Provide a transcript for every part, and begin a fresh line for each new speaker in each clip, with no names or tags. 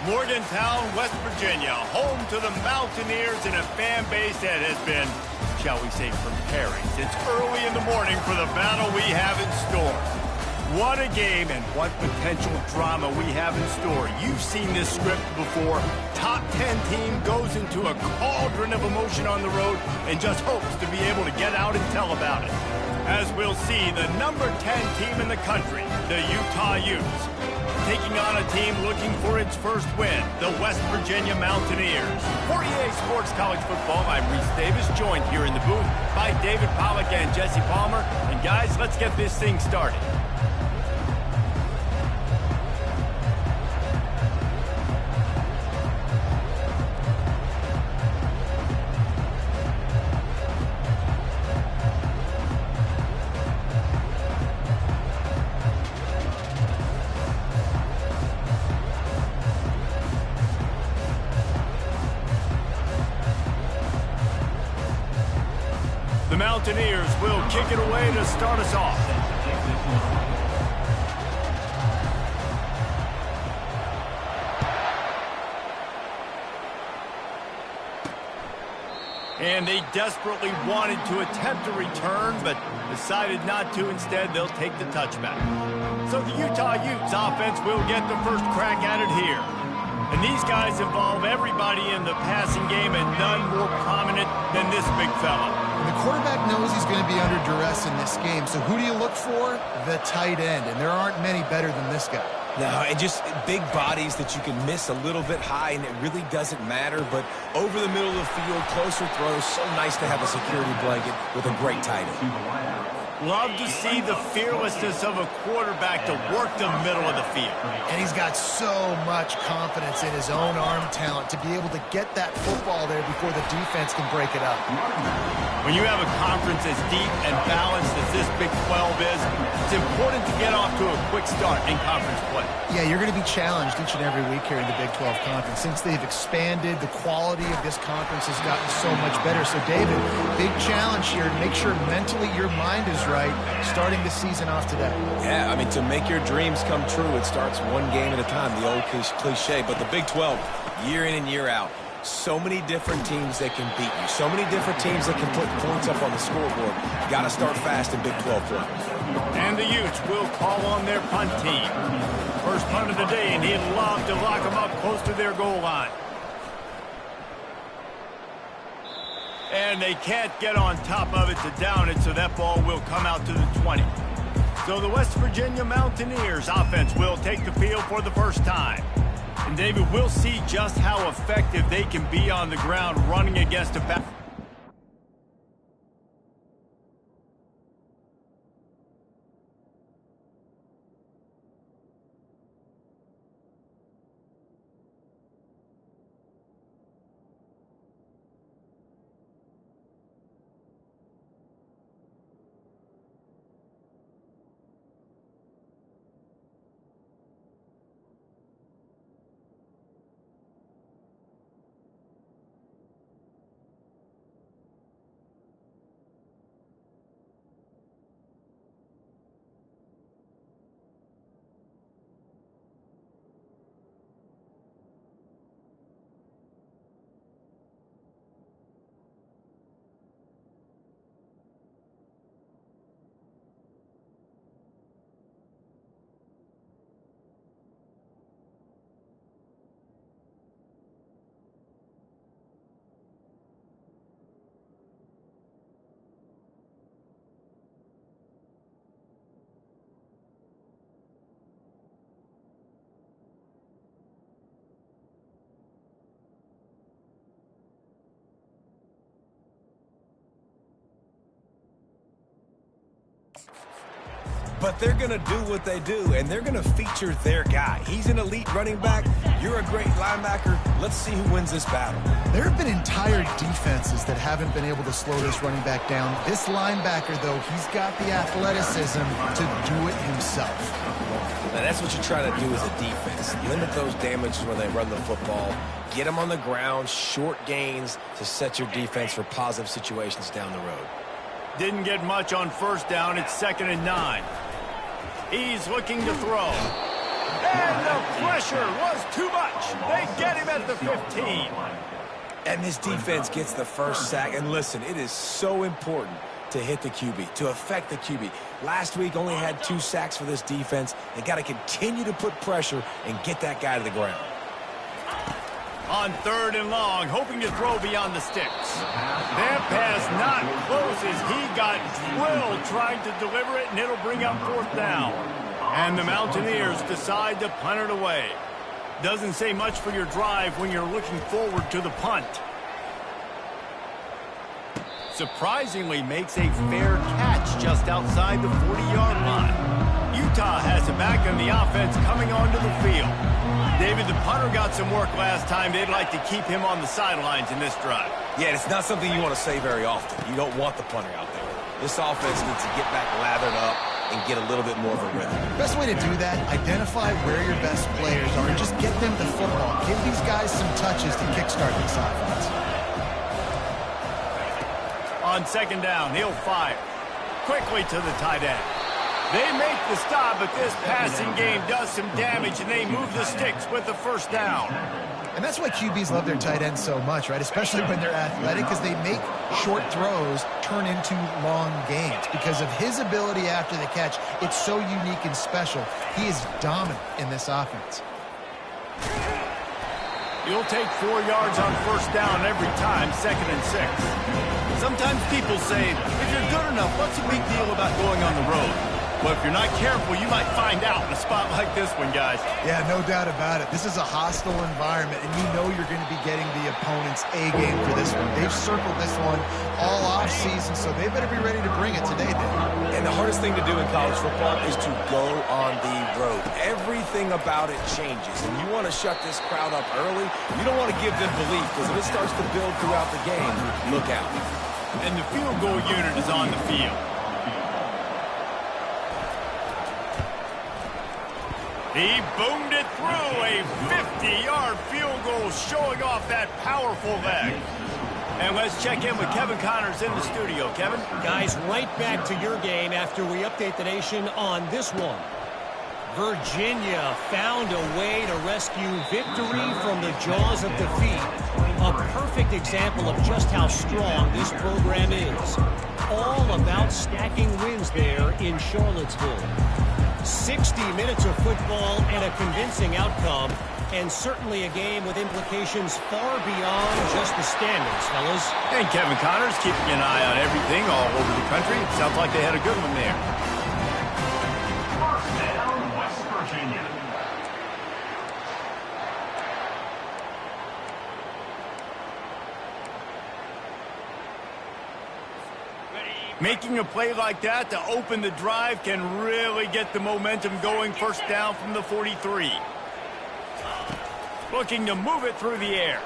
Morgantown, West Virginia, home to the Mountaineers and a fan base that has been, shall we say, preparing since early in the morning for the battle we have in store. What a game and what potential drama we have in store. You've seen this script before. Top 10 team goes into a cauldron of emotion on the road and just hopes to be able to get out and tell about it. As we'll see, the number 10 team in the country, the Utah Utes, taking on a team looking for its first win, the West Virginia Mountaineers. For EA Sports College Football, I'm Reese Davis, joined here in the booth by David Pollack and Jesse Palmer. And guys, let's get this thing started. The Mountaineers will kick it away to start us off. And they desperately wanted to attempt a return, but decided not to. Instead, they'll take the touchback. So the Utah Utes offense will get the first crack at it here. And these guys involve everybody in the passing game, and none more prominent than this big fella.
The quarterback knows he's going to be under duress in this game, so who do you look for? The tight end, and there aren't many better than this guy.
No, and just big bodies that you can miss a little bit high, and it really doesn't matter, but over the middle of the field, closer throws, so nice to have a security blanket with a great tight end.
Love to see the fearlessness of a quarterback to work the middle of the field.
And he's got so much confidence in his own arm talent to be able to get that football there before the defense can break it up.
When you have a conference as deep and balanced as this Big 12 is, it's important to get off to a quick start in conference play.
Yeah, you're going to be challenged each and every week here in the Big 12 Conference. Since they've expanded, the quality of this conference has gotten so much better. So, David, big challenge here. Make sure mentally your mind is right starting the season off today.
Yeah, I mean, to make your dreams come true, it starts one game at a time, the old cliche. But the Big 12, year in and year out, so many different teams that can beat you, so many different teams that can put points up on the scoreboard. You got to start fast in Big 12 play.
And the Utes will call on their punt team. First punt of the day, and he'd love to lock them up close to their goal line. And they can't get on top of it to down it, so that ball will come out to the 20. So the West Virginia Mountaineers offense will take the field for the first time. And David, we'll see just how effective they can be on the ground running against a back.
But they're going to do what they do, and they're going to feature their guy. He's an elite running back. You're a great linebacker. Let's see who wins this battle.
There have been entire defenses that haven't been able to slow this running back down. This linebacker, though, he's got the athleticism to do it himself.
Now, that's what you try to do as a defense. Limit those damages when they run the football. Get them on the ground, short gains to set your defense for positive situations down the road.
Didn't get much on first down. It's 2nd and 9. He's looking to throw. And the pressure was too much. They get him at the 15.
And this defense gets the first sack. And listen, it is so important to hit the QB, to affect the QB. Last week only had 2 sacks for this defense. They got to continue to put pressure and get that guy to the ground.
On 3rd and long, hoping to throw beyond the sticks. That pass not close as he got drilled trying to deliver it, and it'll bring up 4th down. And the Mountaineers decide to punt it away. Doesn't say much for your drive when you're looking forward to the punt. Surprisingly makes a fair catch just outside the 40-yard line. Utah has it back in the offense coming onto the field. David, the punter got some work last time. They'd like to keep him on the sidelines in this drive.
Yeah, it's not something you want to say very often. You don't want the punter out there. This offense needs to get back lathered up and get a little bit more of a rhythm.
Best way to do that, identify where your best players are and just get them the football. Give these guys some touches to kickstart this offense.
On 2nd down, he'll fire. Quickly to the tight end. They make the stop, but this passing game does some damage, and they move the sticks with the 1st down.
And that's why QBs love their tight ends so much, right? Especially when they're athletic, because they make short throws turn into long gains. Because of his ability after the catch, it's so unique and special. He is dominant in this offense.
You'll take 4 yards on 1st down every time, 2nd and 6. Sometimes people say, if you're good enough, what's the big deal about going on the road? Well, if you're not careful, you might find out in a spot like this one, guys.
Yeah, no doubt about it. This is a hostile environment, and you know you're going to be getting the opponent's A game for this one. They've circled this one all offseason, so they better be ready to bring it today, Dave.
And the hardest thing to do in college football is to go on the road. Everything about it changes, and you want to shut this crowd up early. You don't want to give them belief, because if it starts to build throughout the game, look out.
And the field goal unit is on the field. He boomed it through a 50-yard field goal, showing off that powerful leg. And let's check in with Kevin Connors in the studio. Kevin?
Guys, right back to your game after we update the nation on this one. Virginia found a way to rescue victory from the jaws of defeat. A perfect example of just how strong this program is. All about stacking wins there in Charlottesville. 60 minutes of football and a convincing outcome, and certainly a game with implications far beyond just the standings, fellas.
And Kevin Connors keeping an eye on everything all over the country. It sounds like they had a good one there.
First down, West Virginia.
Making a play like that to open the drive can really get the momentum going. 1st down from the 43. Looking to move it through the air.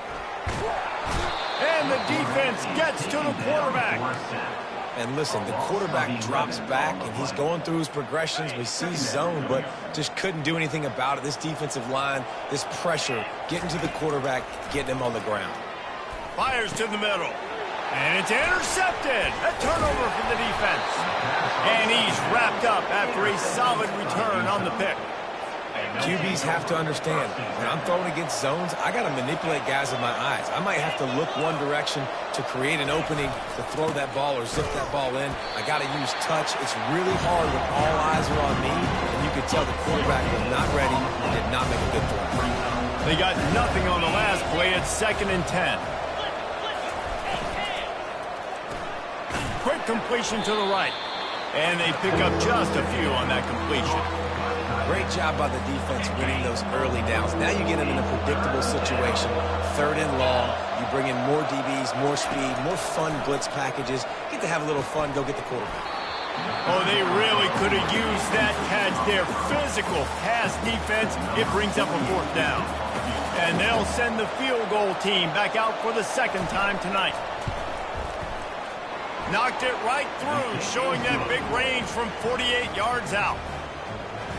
And the defense gets to the quarterback.
And listen, the quarterback drops back, and he's going through his progressions. We see zone, but just couldn't do anything about it. This defensive line, this pressure, getting to the quarterback, getting him on the ground.
Fires to the middle. And it's intercepted. A turnover for the defense. And he's wrapped up after a solid return on the pick.
QBs have to understand, when I'm throwing against zones, I got to manipulate guys with my eyes. I might have to look one direction to create an opening to throw that ball or zip that ball in. I got to use touch. It's really hard when all eyes are on me, and you can tell the quarterback was not ready and did not make a good throw.
They got nothing on the last play. It's 2nd and 10. Quick completion to the right. And they pick up just a few on that completion.
Great job by the defense winning those early downs. Now you get them in a predictable situation. 3rd and long. You bring in more DBs, more speed, more fun blitz packages. Get to have a little fun. Go get the quarterback.
Oh, they really could have used that catch. Their physical pass defense, it brings up a 4th down. And they'll send the field goal team back out for the 2nd time tonight. Knocked it right through, showing that big range from 48 yards out.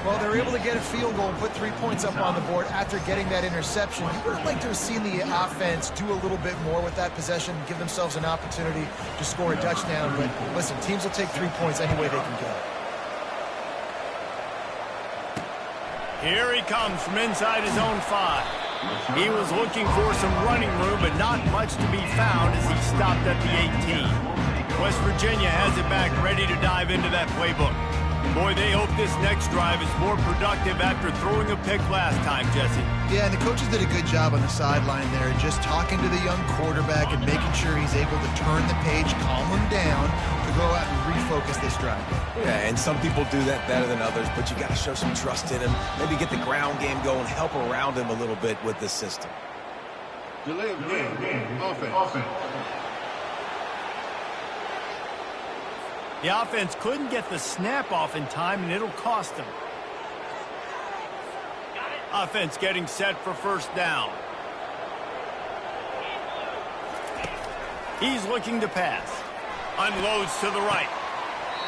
Well, they're able to get a field goal and put 3 points up on the board after getting that interception. You would have liked to have seen the offense do a little bit more with that possession, give themselves an opportunity to score a touchdown. But listen, teams will take 3 points any way they can get it.
Here he comes from inside his own 5. He was looking for some running room, but not much to be found as he stopped at the 18. West Virginia has it back, ready to dive into that playbook. Boy, they hope this next drive is more productive after throwing a pick last time, Jesse.
Yeah, and the coaches did a good job on the sideline there, just talking to the young quarterback and making sure he's able to turn the page, calm him down, to go out and refocus this drive.
Yeah, and some people do that better than others, but you got to show some trust in him. Maybe get the ground game going, help around him a little bit with the system.
Delay of game. Offense.
The offense couldn't get the snap off in time, and it'll cost them. Offense getting set for first down. He's looking to pass. Unloads to the right.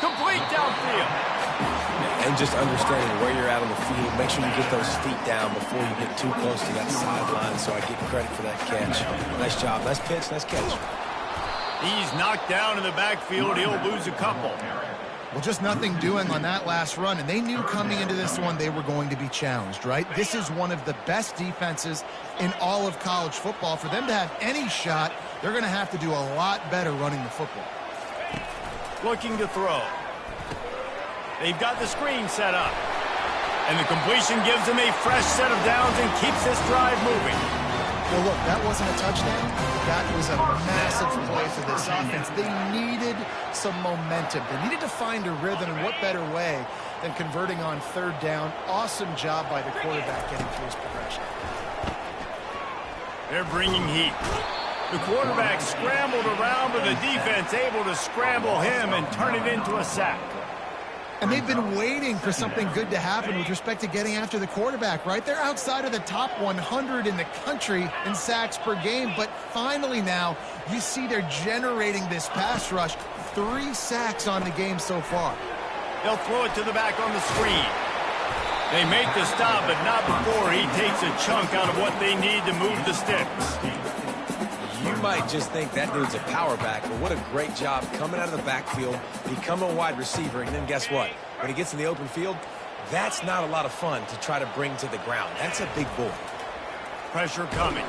Complete downfield.
And just understanding where you're at on the field. Make sure you get those feet down before you get too close to that sideline, so I give credit for that catch. Nice job. Nice pitch. Nice catch.
He's knocked down in the backfield. He'll lose a couple.
Well, just nothing doing on that last run, and they knew coming into this one they were going to be challenged, right? This is one of the best defenses in all of college football. For them to have any shot, they're going to have to do a lot better running the football.
Looking to throw. They've got the screen set up. And the completion gives them a fresh set of downs and keeps this drive moving.
Well, look, that wasn't a touchdown. That was a massive play for this offense. They needed some momentum. They needed to find a rhythm, and what better way than converting on third down. Awesome job by the quarterback getting through his progression.
They're bringing heat. The quarterback scrambled around, but the defense able to scramble him and turn it into a sack.
And they've been waiting for something good to happen with respect to getting after the quarterback, right? They're outside of the top 100 in the country in sacks per game, but finally now you see they're generating this pass rush. 3 sacks on the game so far.
They'll throw it to the back on the screen. They make the stop, but not before he takes a chunk out of what they need to move the sticks.
You might just think that dude's a power back, but what a great job coming out of the backfield, become a wide receiver, and then guess what? When he gets in the open field, that's not a lot of fun to try to bring to the ground. That's a big boy.
Pressure coming.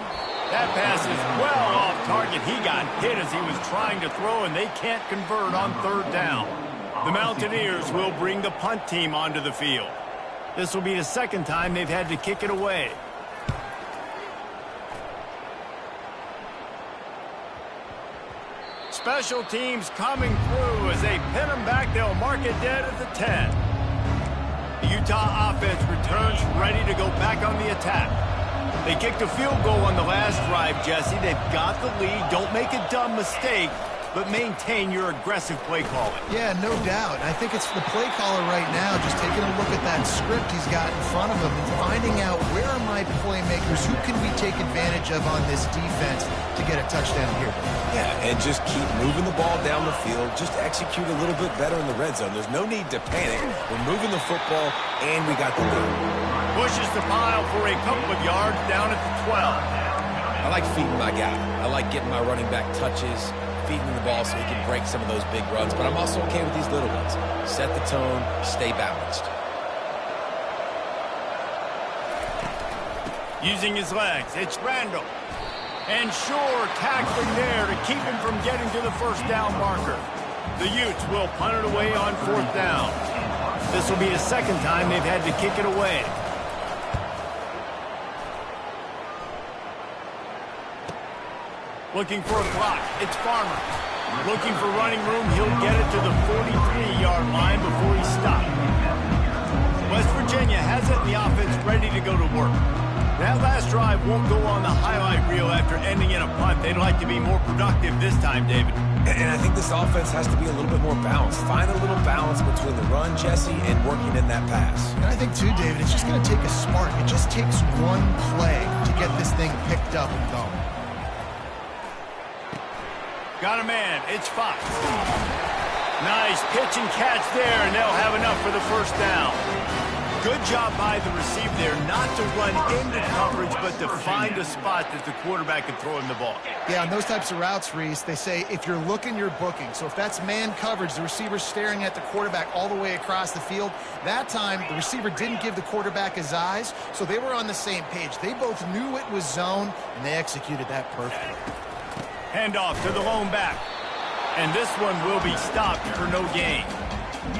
That pass is well off target. He got hit as he was trying to throw, and they can't convert on third down. The Mountaineers will bring the punt team onto the field. This will be the second time they've had to kick it away. Special teams coming through as they pin them back. They'll mark it dead at the 10. The Utah offense returns ready to go back on the attack. They kicked a field goal on the last drive, Jesse. They've got the lead. Don't make a dumb mistake, but maintain your aggressive play calling.
Yeah, no doubt. I think it's the play caller right now just taking a look at that script he's got in front of him and finding out where are my playmakers, who can we take advantage of on this defense to get a touchdown here.
Yeah, and just keep moving the ball down the field. Just execute a little bit better in the red zone. There's no need to panic. We're moving the football, and we got the lead.
Pushes the pile for a couple of yards down at the 12.
I like feeding my guy. I like getting my running back touches, feeding the ball so he can break some of those big runs. But I'm also okay with these little ones. Set the tone, stay balanced.
Using his legs, it's Randall. And Shore tackling there to keep him from getting to the first down marker. The Utes will punt it away on fourth down. This will be the second time they've had to kick it away. Looking for a block. It's Farmer. Looking for running room. He'll get it to the 43-yard line before he stopped. West Virginia has it in the offense ready to go to work. That last drive won't go on the highlight reel after ending in a punt. They'd like to be more productive this time, David.
And I think this offense has to be a little bit more balanced. Find a little balance between the run, Jesse, and working in that pass.
And I think, too, David, it's just going to take a spark. It just takes one play to get this thing picked up and going.
Got a man. It's Fox. Nice pitch and catch there, and they'll have enough for the first down. Good job by the receiver there not to run into coverage, but to find a spot that the quarterback can throw him the ball.
Yeah, on those types of routes, Reese, they say if you're looking, you're booking. So if that's man coverage, the receiver's staring at the quarterback all the way across the field. That time, the receiver didn't give the quarterback his eyes, so they were on the same page. They both knew it was zone, and they executed that perfectly.
Handoff to the lone back. And this one will be stopped for no gain.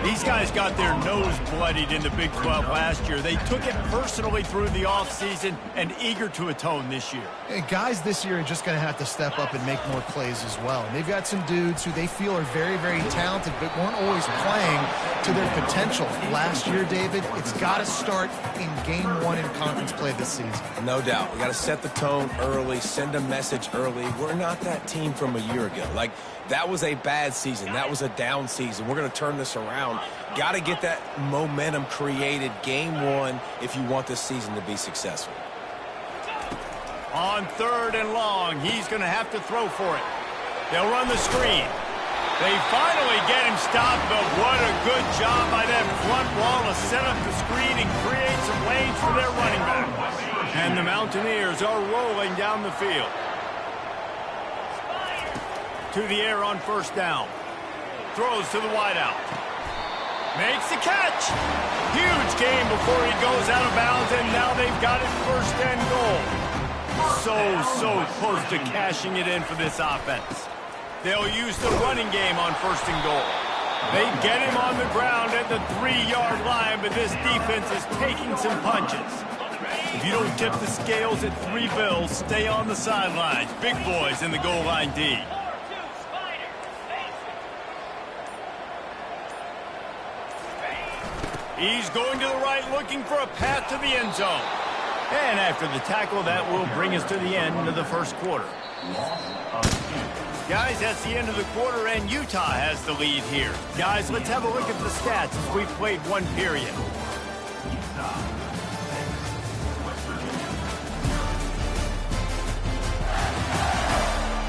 These guys got their nose bloodied in the Big 12 last year. They took it personally through the offseason and eager to atone this year.
And guys this year are just going to have to step up and make more plays as well. And they've got some dudes who they feel are very, very talented, but weren't always playing to their potential. Last year, David, it's got to start in game one in conference play this season.
No doubt. We got to set the tone early, send a message early. We're not that team from a year ago. Like, that was a bad season. That was a down season. We're going to turn this around. Got to get that momentum created game one if you want this season to be successful.
On 3rd and long, he's going to have to throw for it. They'll run the screen. They finally get him stopped, but what a good job by that front wall to set up the screen and create some lanes for their running back. And the Mountaineers are rolling down the field. To the air on 1st down. Throws to the wideout. Makes the catch. Huge gain before he goes out of bounds, and now they've got it 1st and goal. So close to cashing it in for this offense. They'll use the running game on 1st and goal. They get him on the ground at the 3-yard line, but this defense is taking some punches. If you don't tip the scales at 3 bills, stay on the sidelines. Big boys in the goal line D. He's going to the right, looking for a path to the end zone. And after the tackle, that will bring us to the end of the 1st quarter. Guys, that's the end of the quarter, and Utah has the lead here. Guys, let's have a look at the stats as we've played 1 period.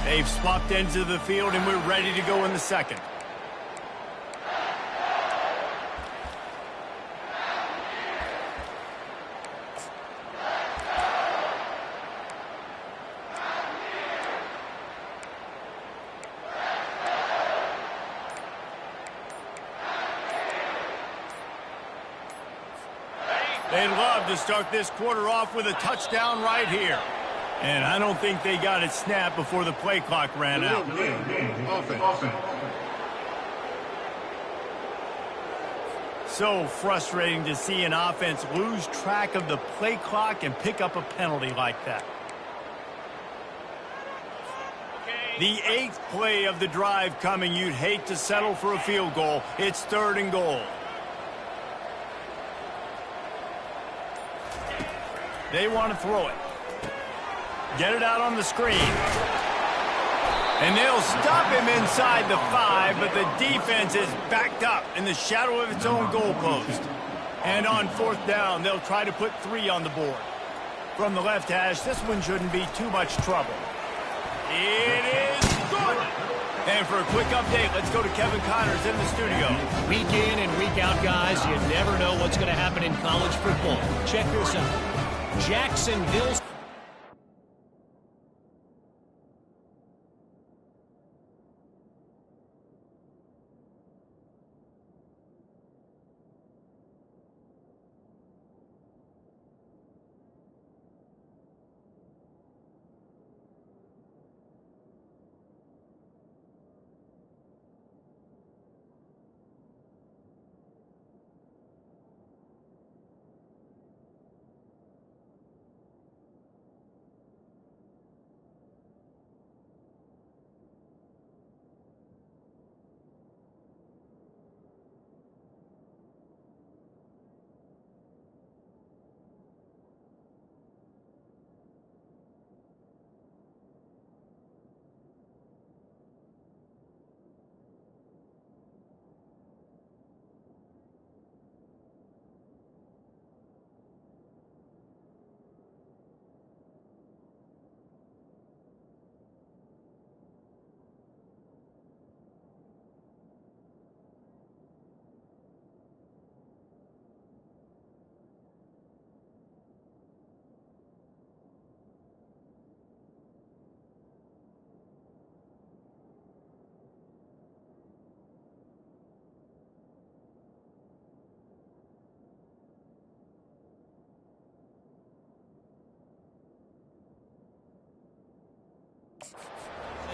They've swapped ends of the field, and we're ready to go in the 2nd. They'd love to start this quarter off with a touchdown right here. And I don't think they got it snapped before the play clock ran out.
Offense.
So frustrating to see an offense lose track of the play clock and pick up a penalty like that. The 8th play of the drive coming. You'd hate to settle for a field goal. It's 3rd and goal. They want to throw it. Get it out on the screen. And they'll stop him inside the 5, but the defense is backed up in the shadow of its own goalpost. And on 4th down, they'll try to put 3 on the board. From the left hash, this one shouldn't be too much trouble. It is good. And for a quick update, let's go to Kevin Connors in the studio.
Week in and week out, guys, you never know what's going to happen in college football. Check this out. Jacksonville.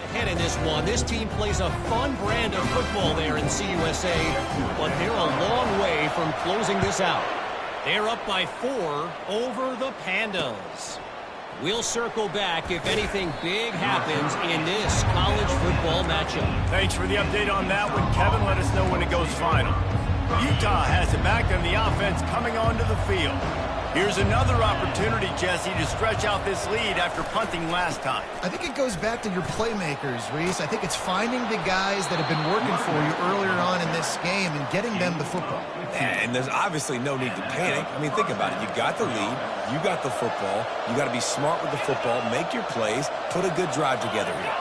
Ahead in this one, this team plays a fun brand of football there in CUSA, but they're a long way from closing this out. They're up by 4 over the Pandas. We'll circle back if anything big happens in this college football matchup.
Thanks for the update on that one, Kevin. Let us know when it goes final. Utah has it back on the offense coming onto the field. Here's another opportunity, Jesse, to stretch out this lead after punting last time.
I think it goes back to your playmakers, Reese. I think it's finding the guys that have been working for you earlier on in this game and getting them the football.
And there's obviously no need to panic. I mean, think about it. You got the lead. You got the football. You got to be smart with the football, make your plays, put a good drive together here.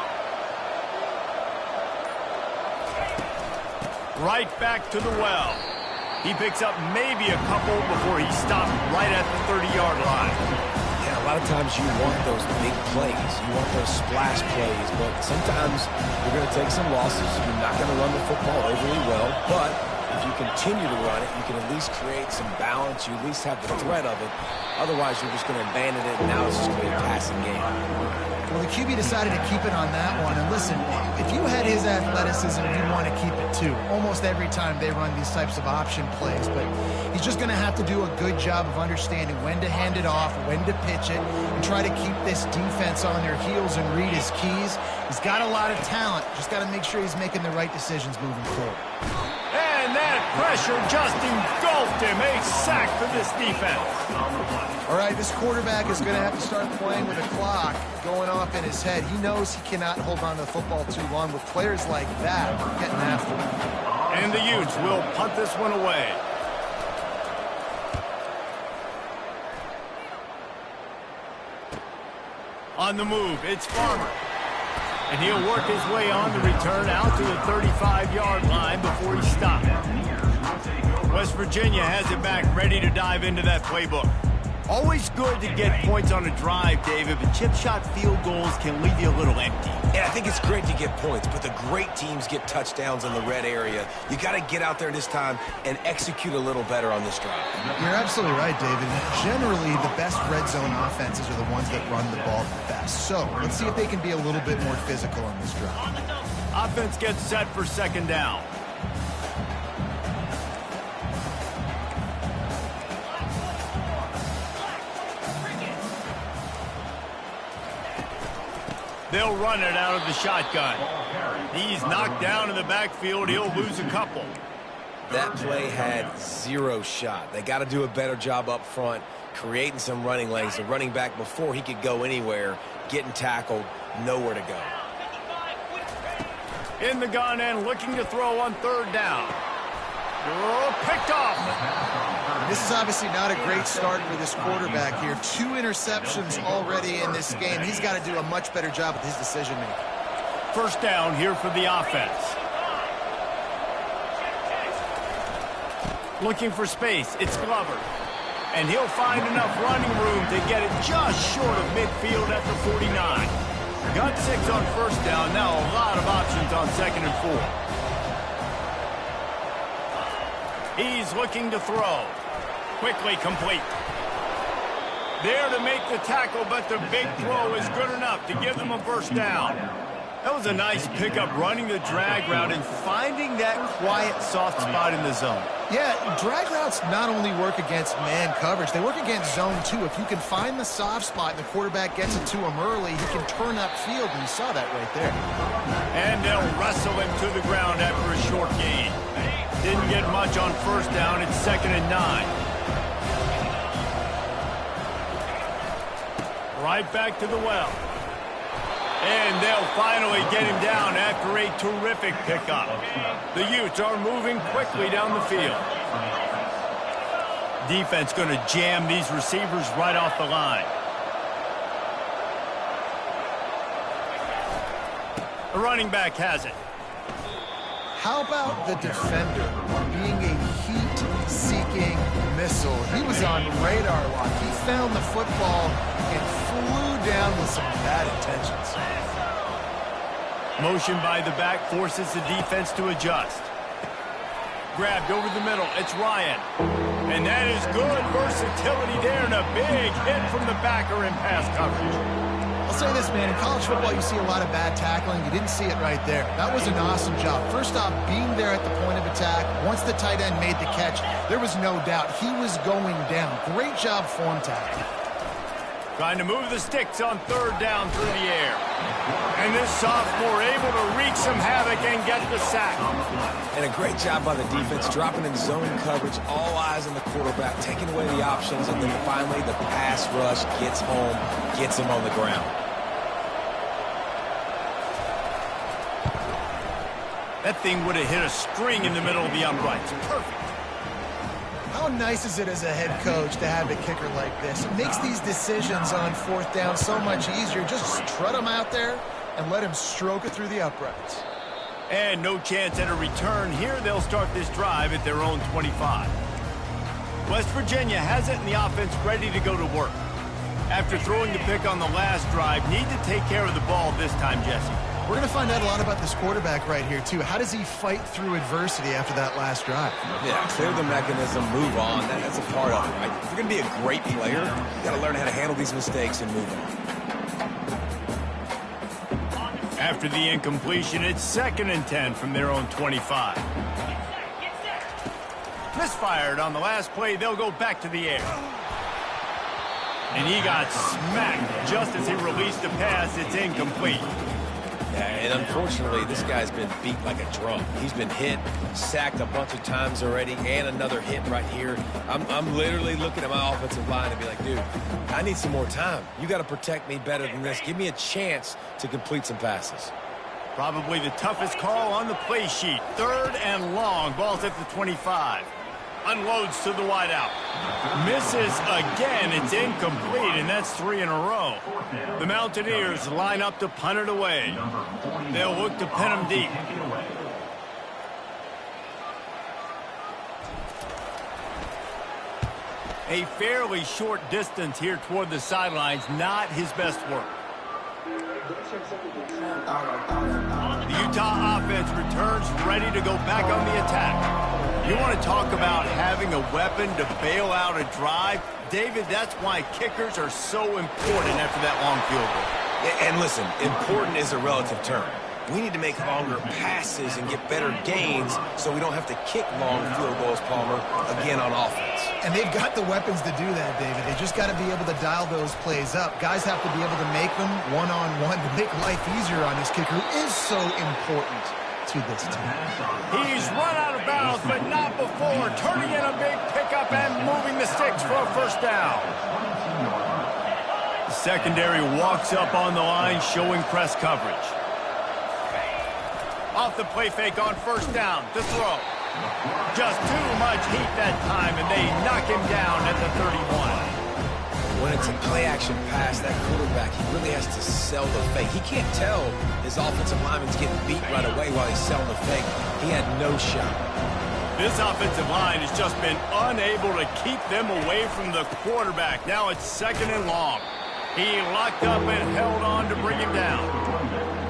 Right back to the well. He picks up maybe a couple before he stopped right at the 30-yard line.
Yeah, a lot of times you want those big plays. You want those splash plays, but sometimes you're going to take some losses. You're not going to run the football overly well, but if you continue to run it, you can at least create some balance. You at least have the threat of it. Otherwise, you're just going to abandon it, and now it's just going to be a passing game.
Well, the QB decided to keep it on that one. And listen, if you had his athleticism, you'd want to keep it too. Almost every time they run these types of option plays. But he's just going to have to do a good job of understanding when to hand it off, when to pitch it, and try to keep this defense on their heels and read his keys. He's got a lot of talent. Just got to make sure he's making the right decisions moving forward.
And that pressure just engulfed him. A sack for this defense.
All right, this quarterback is going to have to start playing with a clock going off in his head. He knows he cannot hold on to the football too long with players like that getting after him.
And the Utes will punt this one away. On the move, it's Farmer. And he'll work his way on the return out to the 35-yard line before he stops. West Virginia has it back, ready to dive into that playbook. Always good to get points on a drive, David, but chip shot field goals can leave you a little empty.
Yeah, I think it's great to get points, but the great teams get touchdowns in the red area. You got to get out there this time and execute a little better on this drive.
You're absolutely right, David. Generally, the best red zone offenses are the ones that run the ball the best. So let's see if they can be a little bit more physical on this drive.
Offense gets set for second down. They'll run it out of the shotgun. He's knocked down in the backfield. He'll lose a couple.
That play had 0 shot. They got to do a better job up front, creating some running lanes. The running back, before he could go anywhere, getting tackled, nowhere to go.
In the gun and looking to throw on third down. Oh, picked off.
This is obviously not a great start for this quarterback here. 2 interceptions already in this game. He's got to do a much better job with his decision-making.
First down here for the offense. Looking for space. It's Glover. And he'll find enough running room to get it just short of midfield at the 49. Got 6 on first down. Now a lot of options on second and 4. He's looking to throw. Quickly complete. There to make the tackle, but the big throw is good enough to give them a first down. That was a nice pickup, running the drag route and finding that quiet, soft spot in the zone.
Yeah, drag routes not only work against man coverage, they work against zone too. If you can find the soft spot and the quarterback gets it to him early, he can turn upfield, and you saw that right there.
And they'll wrestle him to the ground after a short gain. Didn't get much on first down. It's 2nd and 9. Right back to the well. And they'll finally get him down after a terrific pickup. The Utes are moving quickly down the field. Defense going to jam these receivers right off the line. The running back has it.
How about the defender being a heat-seeking missile? He was on radar lock. He found the football and flew down with some bad intentions.
Motion by the back forces the defense to adjust. Grabbed over the middle. It's Ryan. And that is good versatility there and a big hit from the backer in pass coverage.
I'll say this, man. In college football, you see a lot of bad tackling. You didn't see it right there. That was an awesome job. First off, being there at the point of attack. Once the tight end made the catch, there was no doubt he was going down. Great job form tackling.
Trying to move the sticks on third down through the air. And this sophomore able to wreak some havoc and get the sack.
And a great job by the defense, dropping in zone coverage, all eyes on the quarterback, taking away the options, and then finally the pass rush gets home, gets him on the ground.
That thing would have hit a string in the middle of the uprights. Perfect.
How nice is it as a head coach to have a kicker like this? It makes these decisions on fourth down so much easier. Just strut him out there and let him stroke it through the uprights.
And no chance at a return here. They'll start this drive at their own 25. West Virginia has it in the offense ready to go to work. After throwing the pick on the last drive, need to take care of the ball this time, Jesse.
We're going to find out a lot about this quarterback right here, too. How does he fight through adversity after that last drive?
Yeah, clear the mechanism, move on. That's a part of it, right? If you're going to be a great player, you got to learn how to handle these mistakes and move on.
After the incompletion, it's 2nd and 10 from their own 25. Misfired on the last play. They'll go back to the air. And he got smacked just as he released the pass. It's incomplete.
Yeah, and unfortunately, this guy's been beat like a drum. He's been hit, sacked a bunch of times already, and another hit right here. I'm literally looking at my offensive line and be like, dude, I need some more time. You got to protect me better than this. Give me a chance to complete some passes.
Probably the toughest call on the play sheet. 3rd and long. Ball's at the 25. Unloads to the wideout. Misses again. It's incomplete, and that's 3 in a row. The Mountaineers line up to punt it away. They'll look to pin him deep. A fairly short distance here toward the sidelines. Not his best work. The Utah offense returns ready to go back on the attack. You want to talk about having a weapon to bail out a drive? David, that's why kickers are so important after that long field goal.
And listen, important is a relative term. We need to make longer passes and get better gains so we don't have to kick long field goals, Palmer, again on offense.
And they've got the weapons to do that, David. They just got to be able to dial those plays up. Guys have to be able to make them one-on-one to make life easier on this kicker, who is so important to this team.
He's run out of bounds, but not before turning in a big pickup and moving the sticks for a first down. The secondary walks up on the line, showing press coverage. Off the play fake on first down, the throw. Just too much heat that time, and they knock him down at the 31.
When it's a play-action pass, that quarterback, he really has to sell the fake. He can't tell his offensive lineman's getting beat right away while he's selling the fake. He had no shot.
This offensive line has just been unable to keep them away from the quarterback. Now it's 2nd and long. He locked up and held on to bring him down.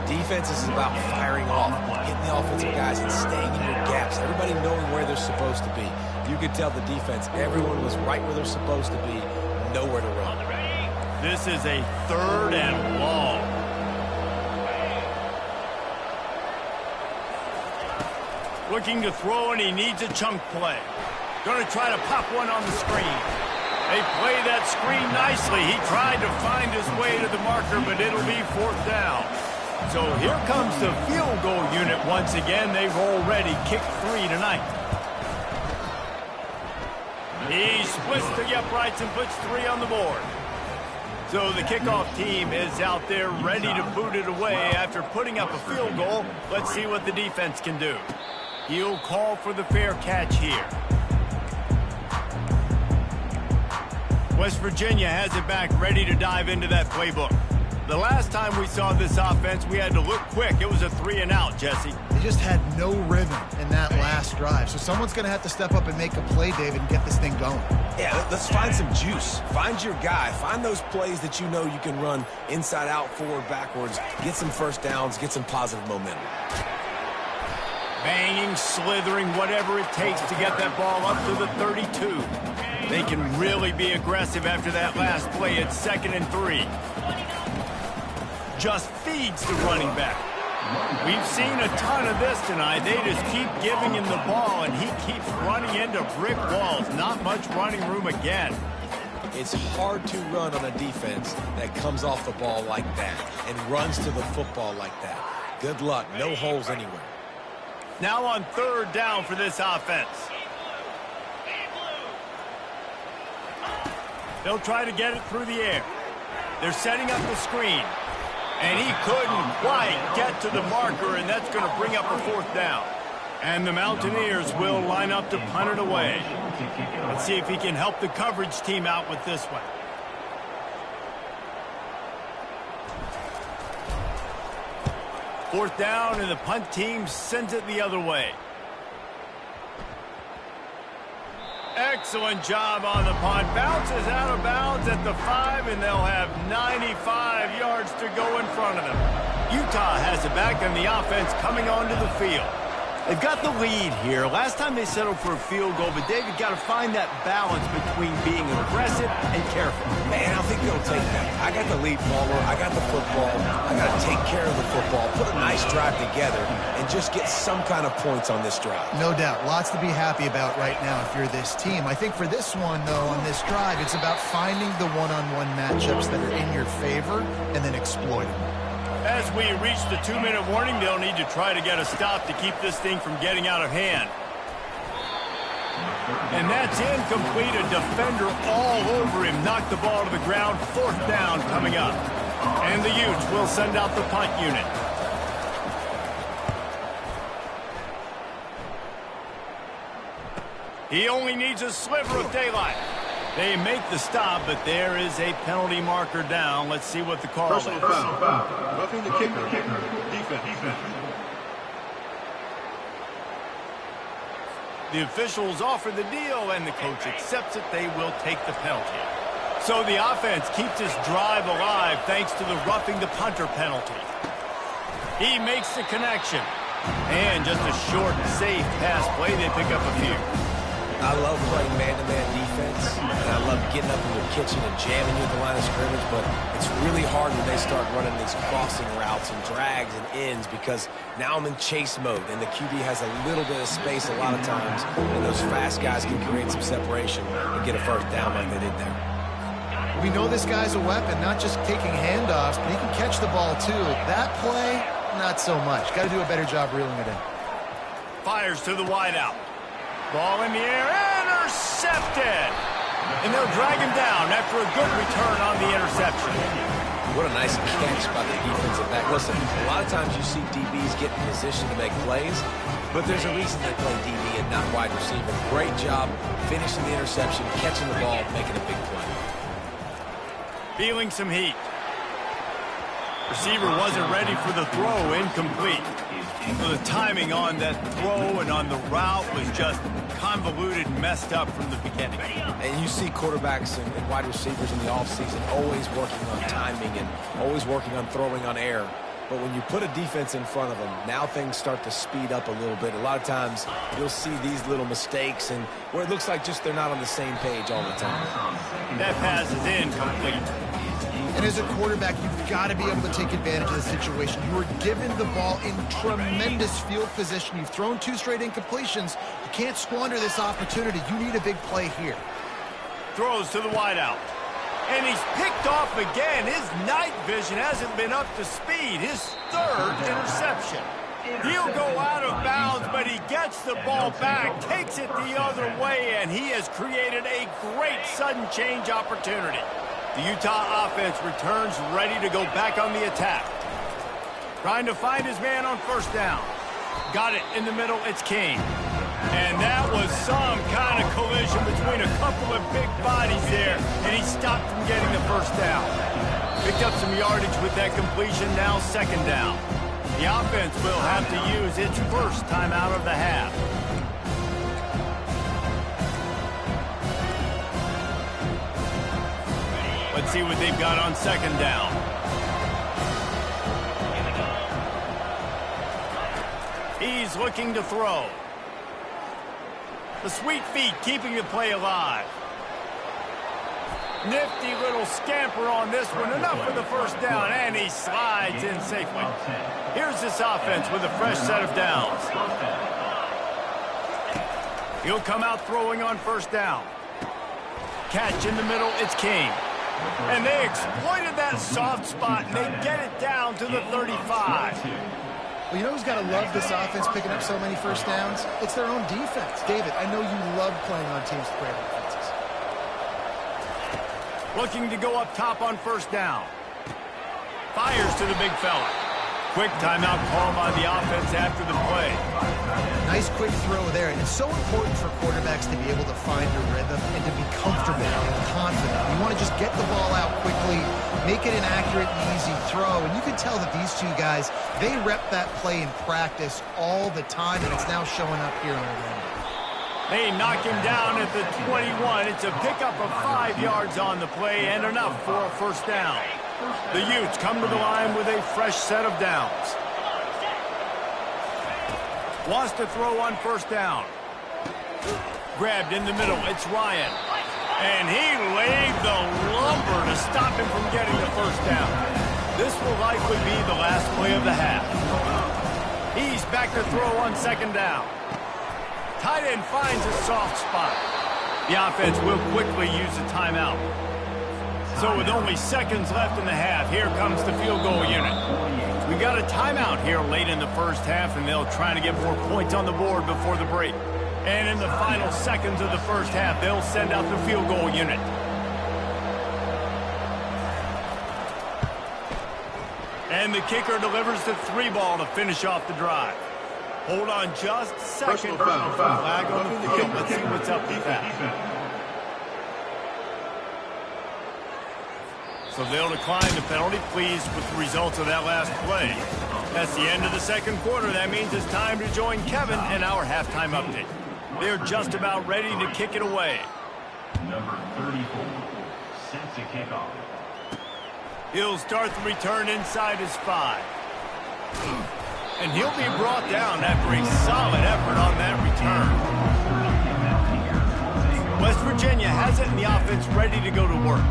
Defense is about firing off, hitting the offensive guys and staying in your gaps. Everybody knowing where they're supposed to be. You could tell the defense, everyone was right where they're supposed to be, nowhere to run.
This is a 3rd and long. Looking to throw, and he needs a chunk play. Going to try to pop one on the screen. They play that screen nicely. He tried to find his way to the marker, but it'll be 4th down. So here comes the field goal unit once again. They've already kicked 3 tonight. He splits the uprights and puts 3 on the board. So the kickoff team is out there ready to boot it away after putting up a field goal. Let's see what the defense can do. He'll call for the fair catch here. West Virginia has it back, ready to dive into that playbook. The last time we saw this offense, we had to look quick. It was a 3-and-out, Jesse.
They just had no rhythm in that last drive. So someone's going to have to step up and make a play, David, and get this thing going.
Yeah, let's find some juice. Find your guy. Find those plays that you know you can run inside out, forward, backwards. Get some first downs. Get some positive momentum.
Banging, slithering, whatever it takes to get that ball up to the 32. They can really be aggressive after that last play. It's 2nd and 3. just feeds the running back. We've seen a ton of this tonight. They just keep giving him the ball, and he keeps running into brick walls. Not much running room again.
It's hard to run on a defense that comes off the ball like that and runs to the football like that. Good luck. No holes anywhere.
Now on third down for this offense. They'll try to get it through the air. They're setting up the screen. And he couldn't quite get to the marker, and that's going to bring up a fourth down. And the Mountaineers will line up to punt it away. Let's see if he can help the coverage team out with this one. Fourth down, and the punt team sends it the other way. Excellent job on the punt. Bounces out of bounds at the 5, and they'll have 95 yards to go in front of them. Utah has it back on the offense coming onto the field. They've got the lead here. Last time they settled for a field goal, but David got to find that balance between being aggressive and careful.
Man, I think they'll take that. I got the lead follower. I got the football. I got to take care of the football, put a nice drive together, and just get some kind of points on this drive.
No doubt. Lots to be happy about right now if you're this team. I think for this one, though, on this drive, it's about finding the one-on-one matchups that are in your favor and then exploiting them.
As we reach the 2-minute warning, they'll need to try to get a stop to keep this thing from getting out of hand. And that's incomplete. A defender all over him. Knocked the ball to the ground. Fourth down coming up. And the Utes will send out the punt unit. He only needs a sliver of daylight. They make the stop, but there is a penalty marker down. Let's see what the call is.
Personal foul. Roughing the kicker. Defense.
The officials offer the deal, and the coach accepts it. They will take the penalty. So the offense keeps this drive alive thanks to the roughing the punter penalty. He makes the connection. And just a short, safe pass play. They pick up a few.
I love playing man-to-man defense, and I love getting up in your kitchen and jamming you at the line of scrimmage, but it's really hard when they start running these crossing routes and drags and ends because now I'm in chase mode, and the QB has a little bit of space a lot of times, and those fast guys can create some separation and get a first down like they did there.
We know this guy's a weapon, not just taking handoffs, but he can catch the ball too. That play, not so much. Got to do a better job reeling it in.
Fires to the wideout. Ball in the air, intercepted! And they'll drag him down after a good return on the interception.
What a nice catch by the defensive back. Listen, a lot of times you see DBs get in position to make plays, but there's a reason they play DB and not wide receiver. Great job finishing the interception, catching the ball, making a big play.
Feeling some heat. Receiver wasn't ready for the throw, incomplete. So the timing on that throw and on the route was just convoluted and messed up from the beginning.
And you see quarterbacks and wide receivers in the offseason always working on timing and always working on throwing on air. But when you put a defense in front of them, now things start to speed up a little bit. A lot of times you'll see these little mistakes and where it looks like just they're not on the same page all the time.
That pass is incomplete.
And as a quarterback, you've got to be able to take advantage of the situation. You were given the ball in tremendous field position. You've thrown 2 straight incompletions. You can't squander this opportunity. You need a big play here.
Throws to the wideout. And he's picked off again. His night vision hasn't been up to speed. His 3rd interception. He'll go out of bounds, but he gets the ball back, takes it the other way, and he has created a great sudden change opportunity. The Utah offense returns ready to go back on the attack. Trying to find his man on first down. Got it in the middle, it's King. And that was some kind of collision between a couple of big bodies there, and he stopped from getting the first down. Picked up some yardage with that completion, now 2nd down. The offense will have to use its first timeout of the half. Let's see what they've got on 2nd down. He's looking to throw. The sweet feet keeping the play alive. Nifty little scamper on this one. Enough for the first down, and he slides in safely. Here's this offense with a fresh set of downs. He'll come out throwing on first down. Catch in the middle, it's King. And they exploited that soft spot, and they get it down to the 35.
Well, you know who's got to love this offense picking up so many first downs? It's their own defense. David, I know you love playing on teams with great offenses.
Looking to go up top on first down. Fires to the big fella. Quick timeout call by the offense after the play.
Nice quick throw there, and it's so important for quarterbacks to be able to find a rhythm and to be comfortable and confident. You want to just get the ball out quickly, make it an accurate and easy throw, and you can tell that these two guys, they rep that play in practice all the time, and it's now showing up here in Orlando.
They knock him down at the 21. It's a pickup of 5 yards on the play and enough for a first down. The Utes come to the line with a fresh set of downs. Wants to throw on first down. Grabbed in the middle. It's Ryan. And he laid the lumber to stop him from getting the first down. This will likely be the last play of the half. He's back to throw on second down. Tight end finds a soft spot. The offense will quickly use a timeout. So with only seconds left in the half, here comes the field goal unit. We got a timeout here late in the first half, and they'll try to get more points on the board before the break. And in the final seconds of the first half, they'll send out the field goal unit. And the kicker delivers the 3 ball to finish off the drive. Hold on just a second. Flag on the field. Let's see what's up with that. So they'll decline the penalty, pleased with the results of that last play. That's the end of the second quarter. That means it's time to join Kevin in our halftime update. They're just about ready to kick it away.
Number 34 sets a kickoff.
He'll start the return inside his 5. And he'll be brought down after a solid effort on that return. West Virginia has it in the offense ready to go to work.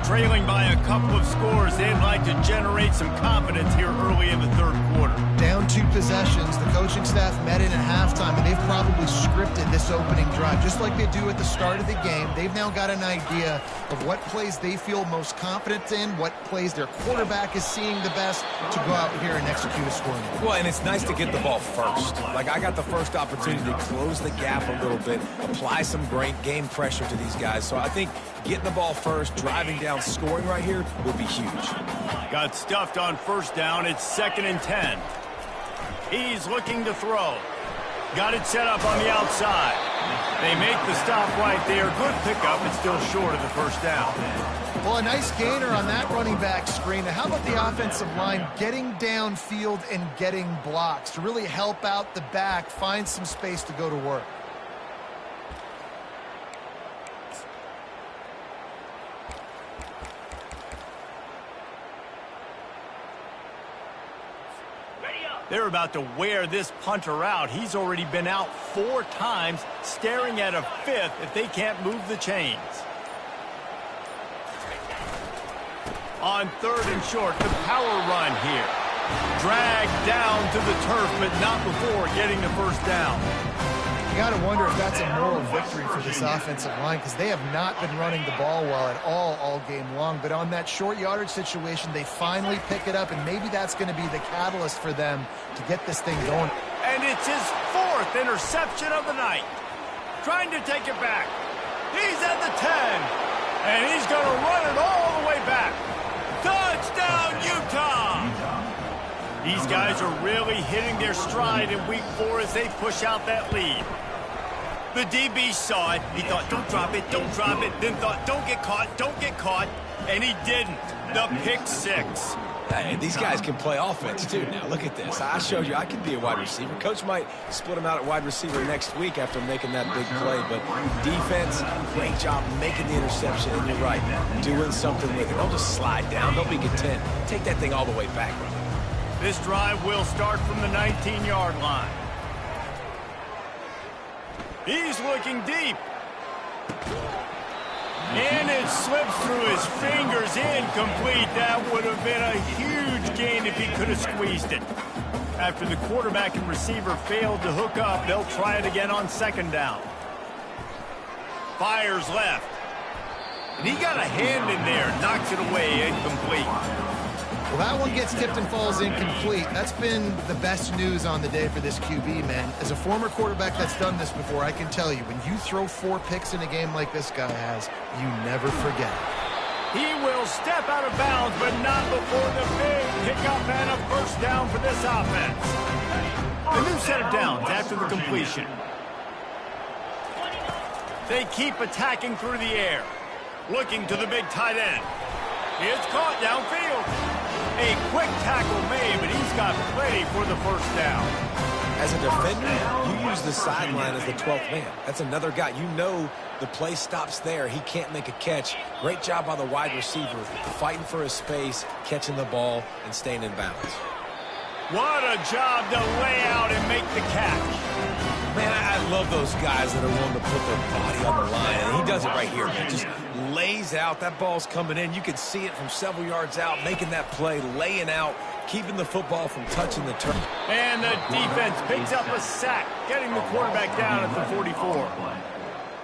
Trailing by a couple of scores, they'd like to generate some confidence here early in the third quarter.
Down 2 possessions, the coaching staff met in at halftime, and they've probably scripted this opening drive. Just like they do at the start of the game, they've now got an idea of what plays they feel most confident in, what plays their quarterback is seeing the best to go out here and execute a scoring.
Well, and it's nice to get the ball first. Like, I got the first opportunity to close the gap a little bit, apply some great game pressure to these guys. So I think getting the ball first, driving down, scoring right here will be huge.
Got stuffed on first down. It's 2nd and 10. He's looking to throw. Got it set up on the outside. They make the stop right there. Good pickup, but still short of the first down.
Well, a nice gainer on that running back screen. Now, how about the offensive line getting downfield and getting blocks to really help out the back, find some space to go to work?
They're about to wear this punter out. He's already been out 4 times, staring at a 5th if they can't move the chains. On 3rd and short, the power run here. Dragged down to the turf, but not before getting the first down.
You got to wonder if that's a moral victory for this offensive line, because they have not been running the ball well at all game long. But on that short yardage situation, they finally pick it up, and maybe that's going to be the catalyst for them to get this thing going.
And it's his 4th interception of the night. Trying to take it back. He's at the 10, and he's going to run it all the way back. Touchdown, Utah! These guys are really hitting their stride in week 4 as they push out that lead. The DB saw it. He thought, don't drop it, don't drop it. Then thought, don't get caught. And he didn't. The pick 6.
Hey, these guys can play offense, too. Now, look at this. I showed you I can be a wide receiver. Coach might split them out at wide receiver next week after making that big play. But defense, great job making the interception. And you're right, doing something with it. Don't just slide down. Don't be content. Take that thing all the way back, brother.
This drive will start from the 19-yard line. He's looking deep. And it slips through his fingers, incomplete. That would have been a huge gain if he could have squeezed it. After the quarterback and receiver failed to hook up, they'll try it again on second down. Fires left. And he got a hand in there, knocks it away, incomplete.
Well, that one gets tipped and falls incomplete. That's been the best news on the day for this QB, man. As a former quarterback that's done this before, I can tell you, when you throw 4 picks in a game like this guy has, you never forget it.
He will step out of bounds, but not before the big pickup and a first down for this offense. A new set of downs after the completion. They keep attacking through the air. Looking to the big tight end. It's caught downfield. A quick tackle made, but he's got plenty for the first down.
As a defender, you use the sideline as the 12th man. That's another guy. You know the play stops there. He can't make a catch. Great job by the wide receiver, fighting for his space, catching the ball, and staying in bounds.
What a job to lay out and make the catch.
Man, I love those guys that are willing to put their body on the line. And he does it right here, man. Just lays out. That ball's coming in. You can see it from several yards out, making that play, laying out, keeping the football from touching the turf.
And the defense picks up a sack, getting the quarterback down at the 44.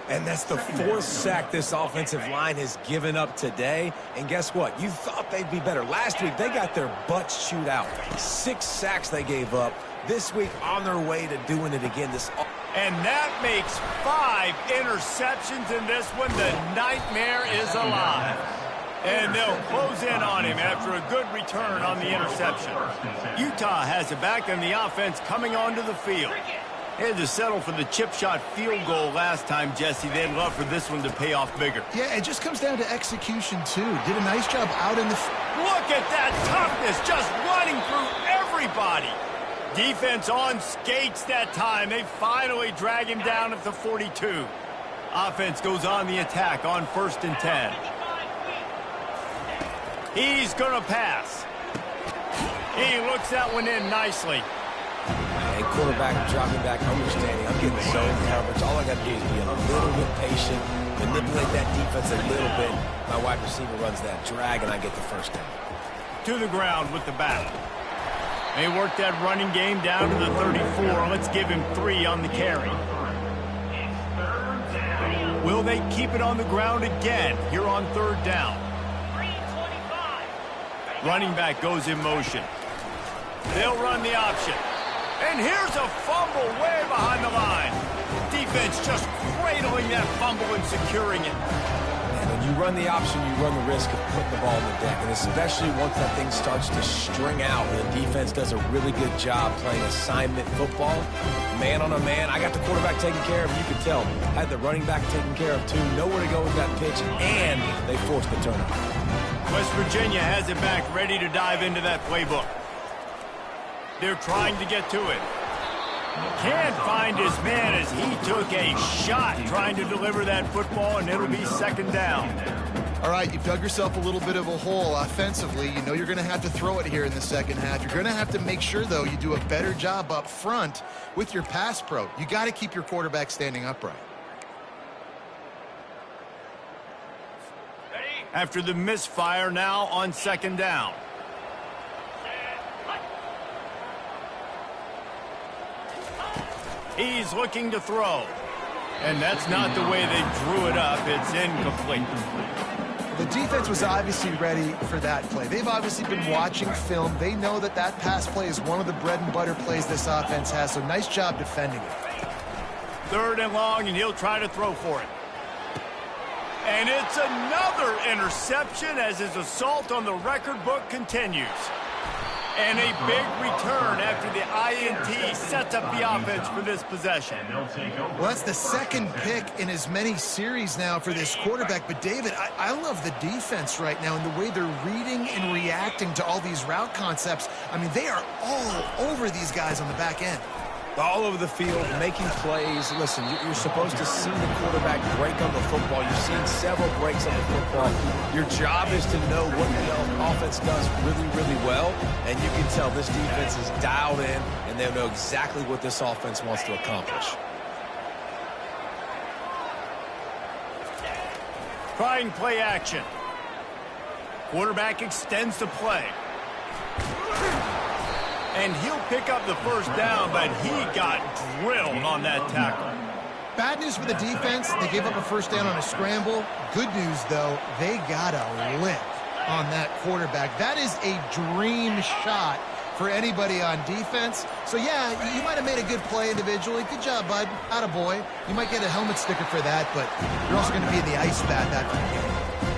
And that's the 4th sack this offensive line has given up today. And guess what? You thought they'd be better. Last week, they got their butts chewed out. 6 sacks they gave up. This week, on their way to doing it again.
And that makes 5 interceptions in this one. The nightmare is alive. And they'll close in on him after a good return on the interception. Utah has it back, and the offense coming onto the field. They had to settle for the chip shot field goal last time, Jesse. They'd love for this one to pay off bigger.
Yeah, it just comes down to execution, too. Did a nice job out in the...
Look at that toughness, just running through everybody. Defense on skates that time. They finally drag him down at the 42. Offense goes on the attack on 1st and 10. He's going to pass. He looks that one in nicely.
Hey, quarterback dropping back, understanding. I'm getting zone coverage. All I got to do is be a little bit patient, manipulate that defense a little bit. My wide receiver runs that drag, and I get the first down.
To the ground with the bat. They work that running game down to the 34. Let's give him 3 on the carry. Will they keep it on the ground again here on 3rd down? Running back goes in motion. They'll run the option. And here's a fumble way behind the line. Defense just cradling that fumble and securing it.
And when you run the option, you run the risk of putting the ball on the deck. And especially once that thing starts to string out, the defense does a really good job playing assignment football. Man on a man. I got the quarterback taken care of. You could tell. Had the running back taken care of, too. Nowhere to go with that pitch. And they forced the turnover.
West Virginia has it back, ready to dive into that playbook. They're trying to get to it. Can't find his man as he took a shot trying to deliver that football, and it'll be 2nd down.
All right, you've dug yourself a little bit of a hole offensively. You know you're going to have to throw it here in the 2nd half. You're going to have to make sure, though, you do a better job up front with your pass pro. You got to keep your quarterback standing upright.
After the misfire, now on 2nd down. He's looking to throw. And that's not the way they drew it up. It's incomplete.
The defense was obviously ready for that play. They've obviously been watching film. They know that that pass play is one of the bread and butter plays this offense has, so nice job defending it.
3rd and long, and he'll try to throw for it. And it's another interception as his assault on the record book continues. And a big return after the INT sets up the offense for this possession.
Well, that's the 2nd pick in as many series now for this quarterback. But, David, I love the defense right now and the way they're reading and reacting to all these route concepts. I mean, they are all over these guys on the back end.
All over the field, making plays. Listen, you're supposed to see the quarterback break on the football. You've seen several breaks on the football. Your job is to know what the offense does really, really well. And you can tell this defense is dialed in, and they know exactly what this offense wants to accomplish.
Trying play action. Quarterback extends the play. And he'll pick up the first down, but he got drilled on that tackle.
Bad news for the defense. They gave up a first down on a scramble. Good news, though, they got a lick on that quarterback. That is a dream shot for anybody on defense. So, yeah, you might have made a good play individually. Good job, bud. Attaboy. You might get a helmet sticker for that, but you're also going to be in the ice bath after the game.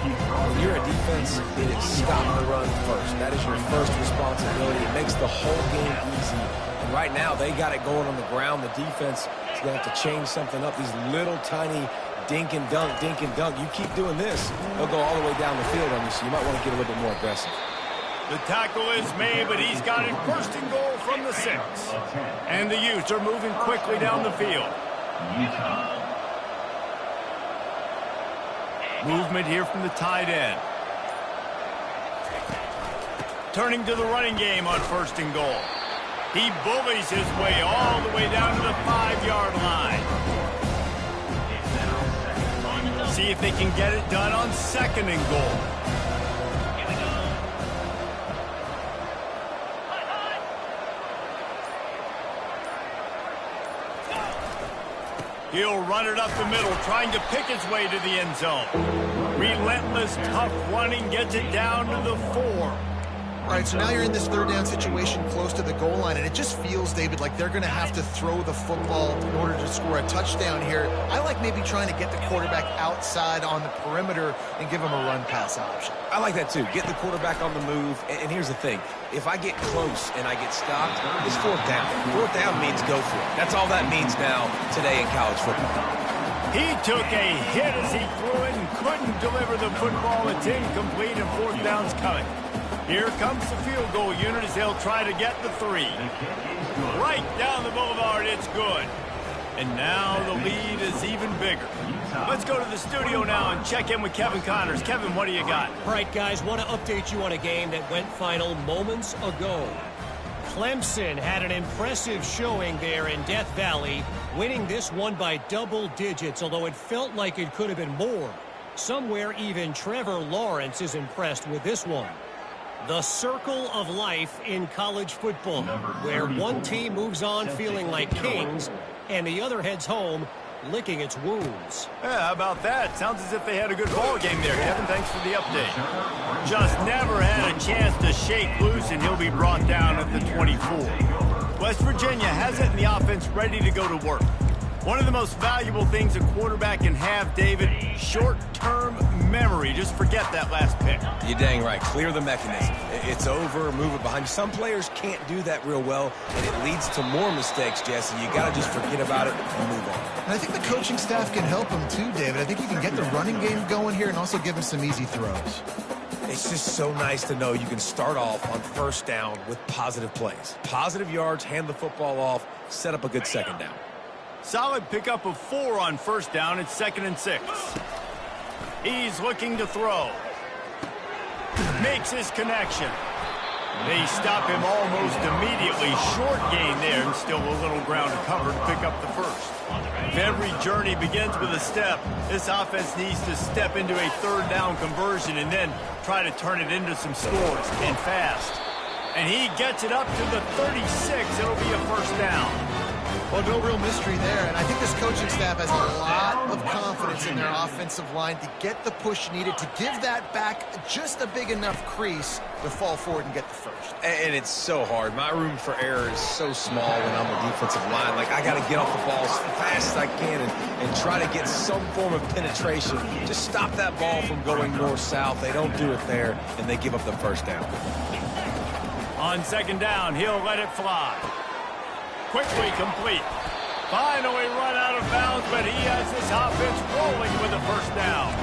When you're a defense, it is stop the run first. That is your first responsibility. It makes the whole game easy. And right now, they got it going on the ground. The defense is going to have to change something up. These little tiny dink and dunk, dink and dunk. You keep doing this, they'll go all the way down the field on you, so you might want to get a little bit more aggressive.
The tackle is made, but he's got it first and goal from the 6. And the Utes are moving quickly down the field.
Utah.
Movement here from the tight end. Turning to the running game on first and goal. He bullies his way all the way down to the 5-yard line. See if they can get it done on second and goal. He'll run it up the middle, trying to pick his way to the end zone. Relentless, tough running, gets it down to the 4.
All right, so now you're in this third down situation close to the goal line, and it just feels, David, like they're going to have to throw the football in order to score a touchdown here. I like maybe trying to get the quarterback outside on the perimeter and give him a run-pass option.
I like that, too. Get the quarterback on the move. And here's the thing. If I get close and I get stopped, it's fourth down. Fourth down means go for it. That's all that means now today in college football.
He took a hit as he threw it and couldn't deliver the football. It's incomplete, and fourth down's coming. Here comes the field goal unit as they'll try to get the 3. Right down the boulevard, it's good. And now the lead is even bigger. Let's go to the studio now and check in with Kevin Connors. Kevin, what do you got?
All right, guys, want to update you on a game that went final moments ago. Clemson had an impressive showing there in Death Valley, winning this one by double digits, although it felt like it could have been more. Somewhere even Trevor Lawrence is impressed with this one. The circle of life in college football, where one team moves on feeling like kings and the other heads home licking its wounds.
Yeah, how about that? Sounds as if they had a good ball game there, Kevin. Thanks for the update. Just never had a chance to shake loose, and he'll be brought down at the 24. West Virginia has it in the offense ready to go to work. One of the most valuable things a quarterback can have, David, short-term memory. Just forget that last pick.
You're dang right. Clear the mechanism. It's over, move it behind you. Some players can't do that real well, and it leads to more mistakes, Jesse. You got to just forget about it and move on.
And I think the coaching staff can help him too, David. I think you can get the running game going here and also give him some easy throws.
It's just so nice to know you can start off on first down with positive plays. Positive yards, hand the football off, set up a good second down.
Solid pickup of 4 on first down. It's 2nd and 6. He's looking to throw. Makes his connection. They stop him almost immediately. Short gain there, and still a little ground to cover to pick up the first. If every journey begins with a step, this offense needs to step into a third down conversion and then try to turn it into some scores, and fast. And he gets it up to the 36. It'll be a first down.
Well, no real mystery there, and I think this coaching staff has a lot of confidence in their offensive line to get the push needed, to give that back just a big enough crease to fall forward and get the first.
And it's so hard. My room for error is so small when I'm a defensive line. Like, I got to get off the ball as fast as I can and try to get some form of penetration. Just stop that ball from going north-south. They don't do it there, and they give up the first down.
On second down, he'll let it fly. Quickly complete. Finally run out of bounds, but he has this offense rolling with a first down.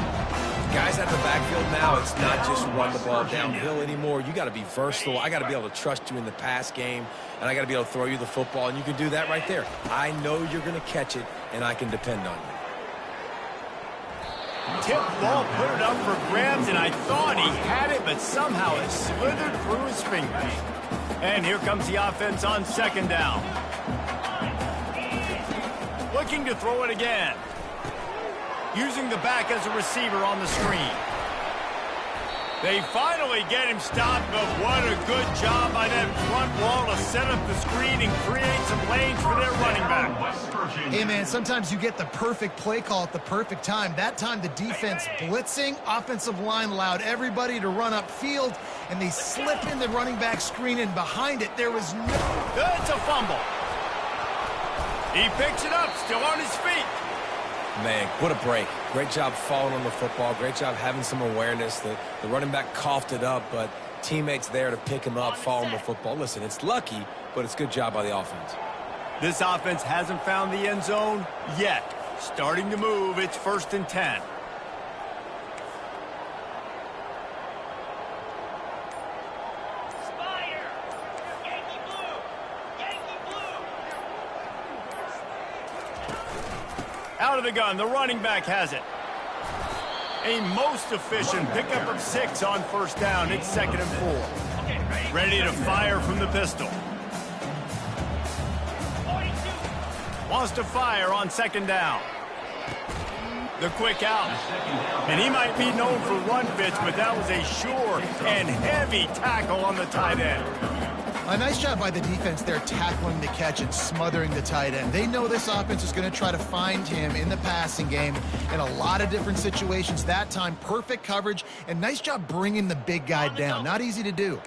Guys at the backfield now, it's not just run the ball downhill anymore. You got to be versatile. I got to be able to trust you in the pass game, and I got to be able to throw you the football, and you can do that right there. I know you're going to catch it, and I can depend on you.
Tip ball, put it up for grabs, and I thought he had it, but somehow it slithered through his fingers. And here comes the offense on second down. Looking to throw it again. using the back as a receiver on the screen. They finally get him stopped, but what a good job by that front wall to set up the screen and create some lanes for their running back.
Hey, man, sometimes you get the perfect play call at the perfect time. That time the defense blitzing, offensive line allowed everybody to run upfield, and they slip in the running back screen, and behind it there was no...
It's a fumble. He picks it up, still on his feet.
Man, what a break. Great job falling on the football. Great job having some awareness. The running back coughed it up, but teammates there to pick him up, fall on the football. Listen, it's lucky, but it's good job by the offense.
This offense hasn't found the end zone yet. Starting to move, it's 1st and 10. Out of the gun, the running back has it. A most efficient pickup of 6 on 1st down. It's 2nd and 4. Ready to fire from the pistol. Wants to fire on 2nd down. The quick out. And he might be known for run fits, but that was a sure and heavy tackle on the tight end.
A nice job by the defense there, tackling the catch and smothering the tight end. They know this offense is going to try to find him in the passing game in a lot of different situations. That time, perfect coverage, and nice job bringing the big guy down. Not easy to do.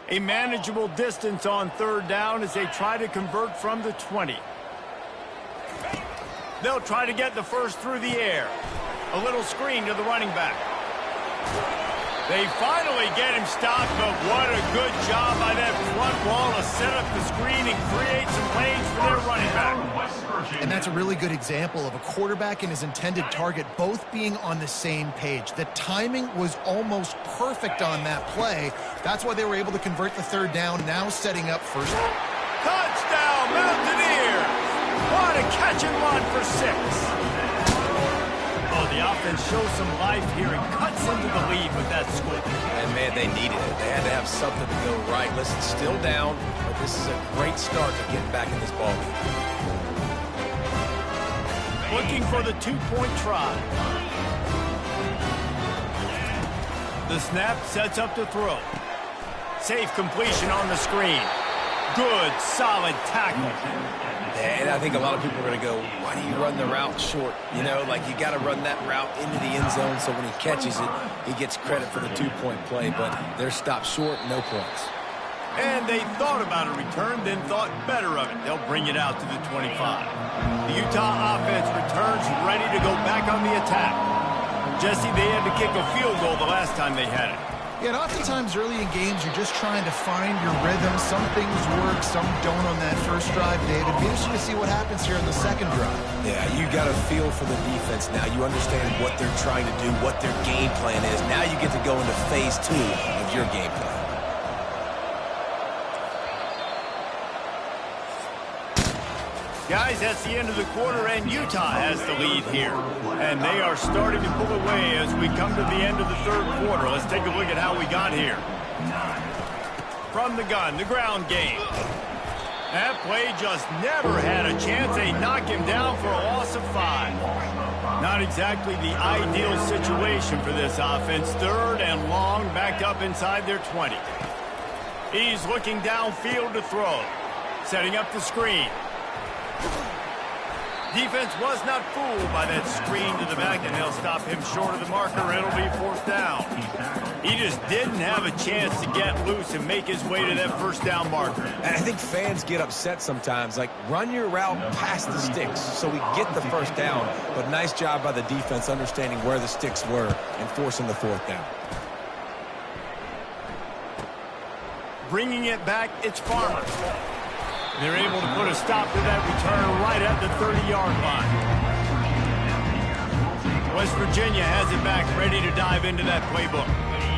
A manageable distance on 3rd down as they try to convert from the 20. They'll try to get the first through the air. A little screen to the running back. They finally get him stopped, but what a good job by that front wall to set up the screen and create some lanes for their running back.
And that's a really good example of a quarterback and his intended target both being on the same page. The timing was almost perfect on that play. That's why they were able to convert the 3rd down, now setting up 1st.
Touchdown, Mountaineers! What a catch and run for 6. Oh, the offense shows some life here and cuts into the lead with that score.
And, man, they needed it. They had to have something to go right. Listen, still down, but this is a great start to getting back in this ballgame.
Looking for the 2-point try. The snap sets up the throw. Safe completion on the screen. Good, solid tackle.
And I think a lot of people are going to go, why do you run the route short? You know, like you got to run that route into the end zone so when he catches it, he gets credit for the 2-point play. But they're stopped short, no points.
And they thought about a return, then thought better of it. They'll bring it out to the 25. The Utah offense returns ready to go back on the attack. Jesse, they had to kick a field goal the last time they had it.
Yeah, and oftentimes early in games, you're just trying to find your rhythm. Some things work, some don't on that first drive, David. Be interesting to see what happens here in the 2nd drive.
Yeah, you got a feel for the defense now. You understand what they're trying to do, what their game plan is. Now you get to go into phase 2 of your game plan.
Guys, that's the end of the quarter, and Utah has the lead here. And they are starting to pull away as we come to the end of the 3rd quarter. Let's take a look at how we got here. From the gun, the ground game. That play just never had a chance. They knock him down for a loss of 5. Not exactly the ideal situation for this offense. 3rd and long, back up inside their 20. He's looking downfield to throw. Setting up the screen. Defense was not fooled by that screen to the back, and they'll stop him short of the marker. It'll be 4th down. He just didn't have a chance to get loose and make his way to that 1st down marker.
And I think fans get upset sometimes, like run your route past the sticks so we get the 1st down. But nice job by the defense understanding where the sticks were and forcing the 4th down.
Bringing it back, it's Farmer. They're able to put a stop to that return right at the 30-yard line. West Virginia has it back, ready to dive into that playbook.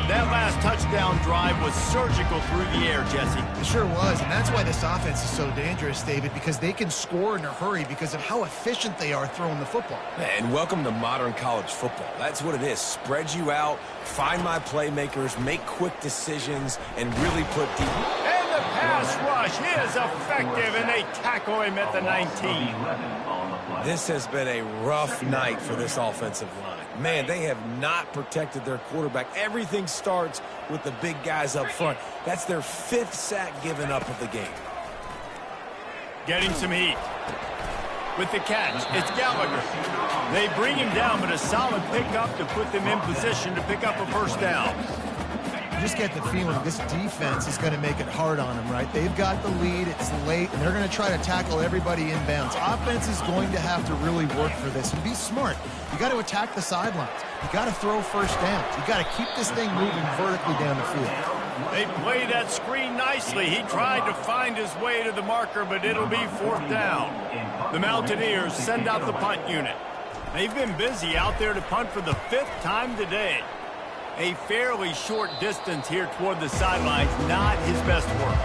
That last touchdown drive was surgical through the air, Jesse.
It sure was, and that's why this offense is so dangerous, David, because they can score in a hurry because of how efficient they are throwing the football.
And welcome to modern college football. That's what it is. Spread you out, find my playmakers, make quick decisions, and really put deep.
And the pass rush is effective, and they tackle him at the 19.
This has been a rough night for this offensive line. Man, they have not protected their quarterback. Everything starts with the big guys up front. That's their 5th sack given up of the game.
Getting some heat. With the catch, it's Gallagher. They bring him down, but a solid pickup to put them in position to pick up a first down.
You just get the feeling this defense is going to make it hard on them, right? They've got the lead, it's late, and they're going to try to tackle everybody inbounds. Offense is going to have to really work for this and be smart. You got to attack the sidelines. You got to throw first downs. You got to keep this thing moving vertically down the field.
They play that screen nicely. He tried to find his way to the marker, but it'll be 4th down. The Mountaineers send out the punt unit. They've been busy out there to punt for the 5th time today. A fairly short distance here toward the sidelines, not his best work.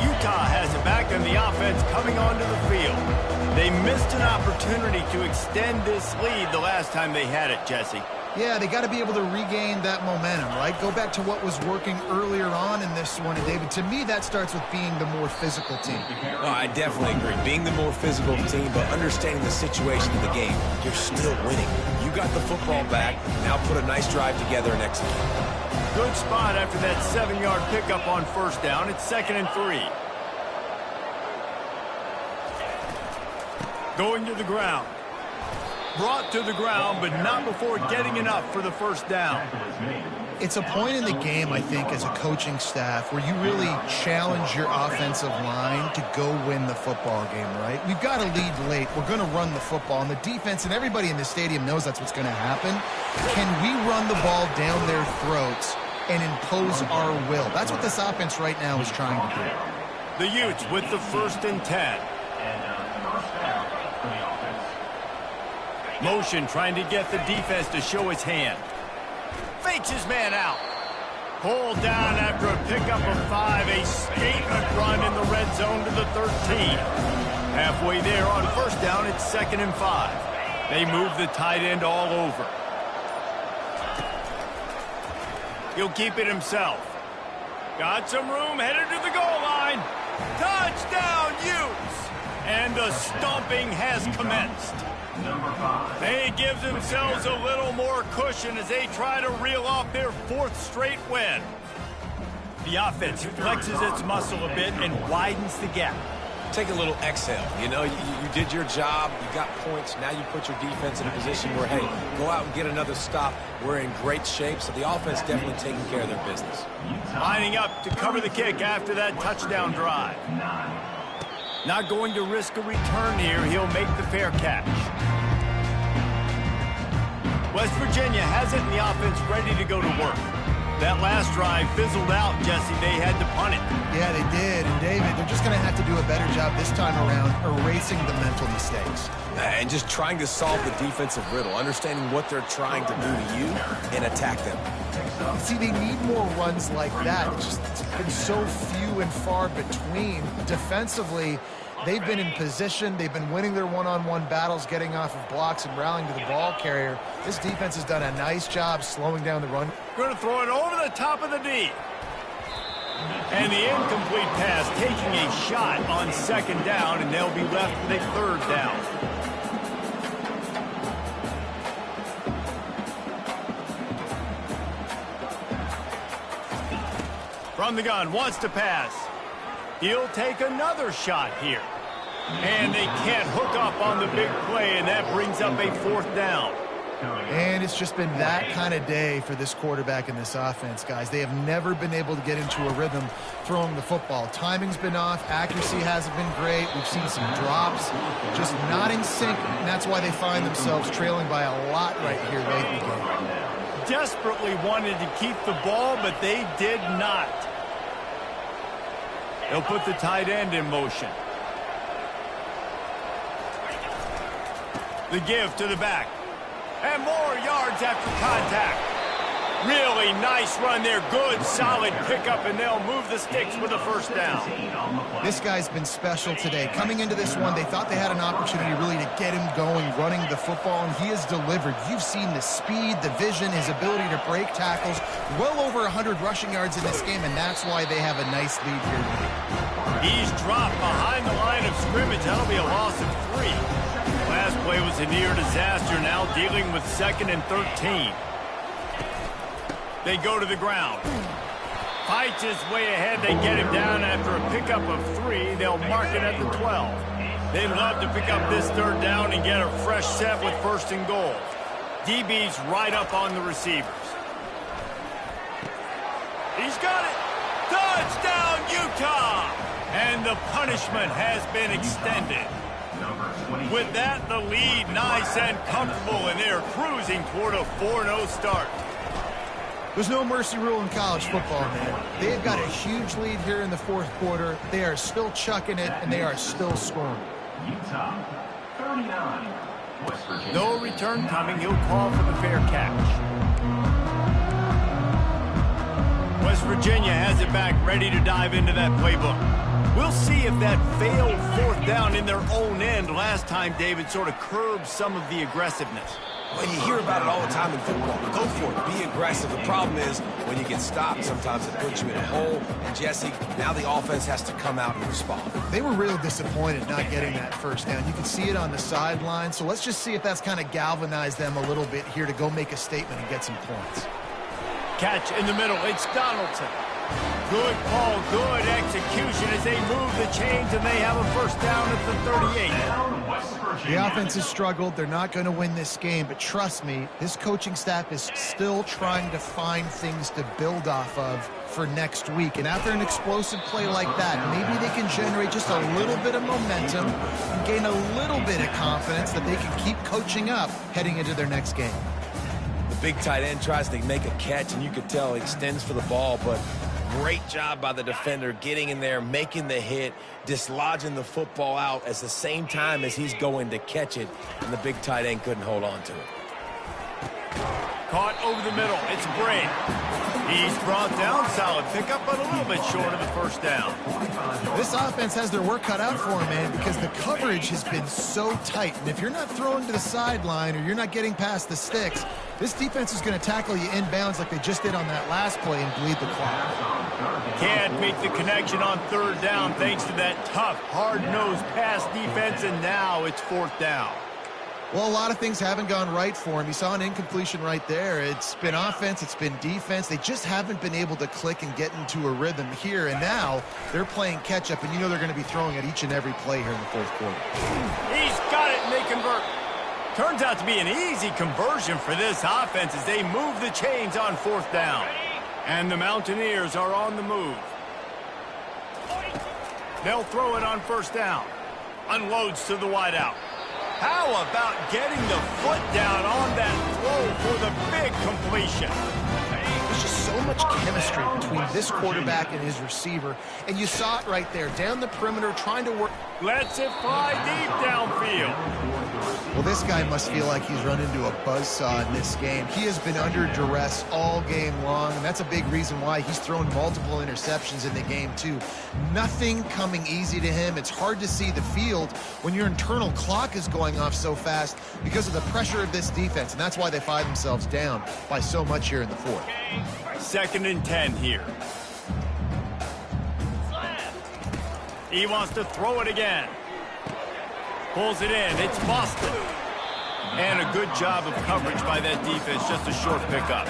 Utah has it back and the offense coming onto the field. They missed an opportunity to extend this lead the last time they had it, Jesse.
Yeah, they got to be able to regain that momentum, right? Go back to what was working earlier on in this one. And David, to me, that starts with being the more physical team.
Oh, I definitely agree. Being the more physical team, but understanding the situation of the game. You're still winning. You got the football back. Now put a nice drive together and execute.
Good spot after that 7-yard pickup on first down. It's 2nd and 3. Going to the ground. Brought to the ground, but not before getting enough for the first down.
It's a point in the game, I think, as a coaching staff where you really challenge your offensive line to go win the football game, right? We've got to lead late. We're going to run the football, and the defense and everybody in the stadium knows that's what's going to happen. Can we run the ball down their throats and impose our will? That's what this offense right now is trying to do.
The Utes with the 1st and 10. Motion trying to get the defense to show his hand. Fakes his man out. Pulled down after a pickup of 5. A statement run in the red zone to the 13. Halfway there on first down, it's 2nd and 5. They move the tight end all over. He'll keep it himself. Got some room, headed to the goal line. Touchdown, Utes! And the stomping has commenced. They give themselves a little more cushion as they try to reel off their 4th straight win. The offense flexes its muscle a bit and widens the gap.
Take a little exhale. You know, you did your job. You got points. Now you put your defense in a position where, hey, go out and get another stop. We're in great shape, so the offense definitely taking care of their business.
Lining up to cover the kick after that touchdown drive. Not going to risk a return here. He'll make the fair catch. West Virginia has it and the offense ready to go to work. That last drive fizzled out, Jesse. They had to punt it.
Yeah, they did. And, David, they're just going to have to do a better job this time around erasing the mental mistakes.
And just trying to solve the defensive riddle, understanding what they're trying to do to you and attack them.
See, they need more runs like that. It's been so few and far between. Defensively, they've been in position. They've been winning their one-on-one battles, getting off of blocks and rallying to the ball carrier. This defense has done a nice job slowing down the run.
Going to throw it over the top of the D. And the incomplete pass taking a shot on 2nd down, and they'll be left with a 3rd down. From the gun, wants to pass. He'll take another shot here. And they can't hook up on the big play, and that brings up a 4th down.
And it's just been that kind of day for this quarterback and this offense, guys. They have never been able to get into a rhythm throwing the football. Timing's been off. Accuracy hasn't been great. We've seen some drops, just not in sync, and that's why they find themselves trailing by a lot right here late in the game.
Desperately wanted to keep the ball, but they did not. They'll put the tight end in motion. The give to the back. And more yards after contact. Really nice run there. Good, solid pickup, and they'll move the sticks with a 1st down.
This guy's been special today. Coming into this one, they thought they had an opportunity really to get him going, running the football, and he has delivered. You've seen the speed, the vision, his ability to break tackles. Well over 100 rushing yards in this game, and that's why they have a nice lead here today.
He's dropped behind the line of scrimmage. That'll be a loss of 3. Last play was a near disaster, now dealing with 2nd and 13. They go to the ground. Fights his way ahead. They get him down after a pickup of 3. They'll mark it at the 12. They'd love to pick up this 3rd down and get a fresh set with 1st and goal. DB's right up on the receivers. He's got it. Touchdown, Utah! And the punishment has been extended. With that, the lead nice and comfortable, and they're cruising toward a 4-0 start.
There's no mercy rule in college football, man. They have got a huge lead here in the 4th quarter. They are still chucking it, and they are still scoring.
Utah, 39. West Virginia.
No return coming. He'll call for the fair catch. West Virginia has it back, ready to dive into that playbook. We'll see if that failed 4th down in their own end last time, David, sort of curbed some of the aggressiveness.
Well, you hear about it all the time in football. Go for it. Be aggressive. The problem is when you get stopped, sometimes it puts you in a hole. And, Jesse, now the offense has to come out and respond.
They were real disappointed not getting that 1st down. You can see it on the sideline. So let's just see if that's kind of galvanized them a little bit here to go make a statement and get some points.
Catch in the middle. It's Donaldson. Good call, good execution as they move the chains, and they have a 1st down at the 38.
The offense has struggled. They're not going to win this game, but trust me, this coaching staff is still trying to find things to build off of for next week. And after an explosive play like that, maybe they can generate just a little bit of momentum and gain a little bit of confidence that they can keep coaching up heading into their next game.
The big tight end tries to make a catch, and you could tell he extends for the ball, but great job by the defender getting in there, making the hit, dislodging the football out at the same time as he's going to catch it, and the big tight end couldn't hold on to it.
Caught over the middle. It's Bray. He's brought down. Solid pickup, but a little bit short of the 1st down.
This offense has their work cut out for them, man, because the coverage has been so tight. And if you're not throwing to the sideline or you're not getting past the sticks, this defense is going to tackle you inbounds like they just did on that last play and bleed the clock.
Can't make the connection on 3rd down thanks to that tough, hard-nosed pass defense, and now it's 4th down.
Well, a lot of things haven't gone right for him. You saw an incompletion right there. It's been offense, it's been defense. They just haven't been able to click and get into a rhythm here. And now they're playing catch-up, and you know they're going to be throwing at each and every play here in the 4th quarter.
He's got it, and they convert. Turns out to be an easy conversion for this offense as they move the chains on 4th down. And the Mountaineers are on the move. They'll throw it on 1st down. Unloads to the wideout. How about getting the foot down on that throw for the big completion?
There's just so much chemistry between this quarterback and his receiver, and you saw it right there, down the perimeter, trying to work.
Lets it fly deep downfield.
Well, this guy must feel like he's run into a buzzsaw in this game. He has been under duress all game long, and that's a big reason why he's thrown multiple interceptions in the game, too. Nothing coming easy to him. It's hard to see the field when your internal clock is going off so fast because of the pressure of this defense, and that's why they find themselves down by so much here in the 4th.
2nd and 10 here. He wants to throw it again. Pulls it in. It's Boston. And a good job of coverage by that defense. Just a short pickup.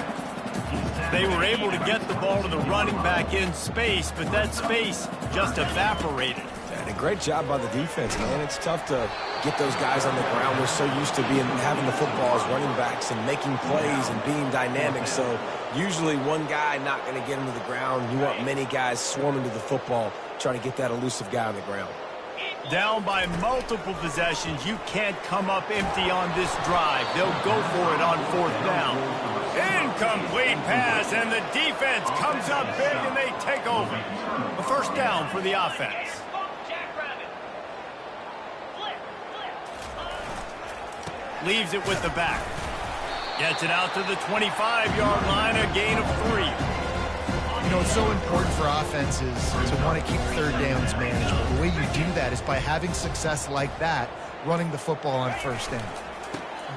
They were able to get the ball to the running back in space, but that space just evaporated.
And a great job by the defense, man. It's tough to get those guys on the ground. We're so used to having the football as running backs and making plays and being dynamic. So usually one guy not going to get him to the ground. You want many guys swarming to the football, trying to get that elusive guy on the ground.
Down by multiple possessions. You can't come up empty on this drive. They'll go for it on 4th down. Incomplete pass, and the defense comes up big, and they take over. A 1st down for the offense. Leaves it with the back. Gets it out to the 25-yard line, a gain of 3.
You know, it's so important for offenses to want to keep 3rd downs manageable. The way you do that is by having success like that, running the football on 1st down.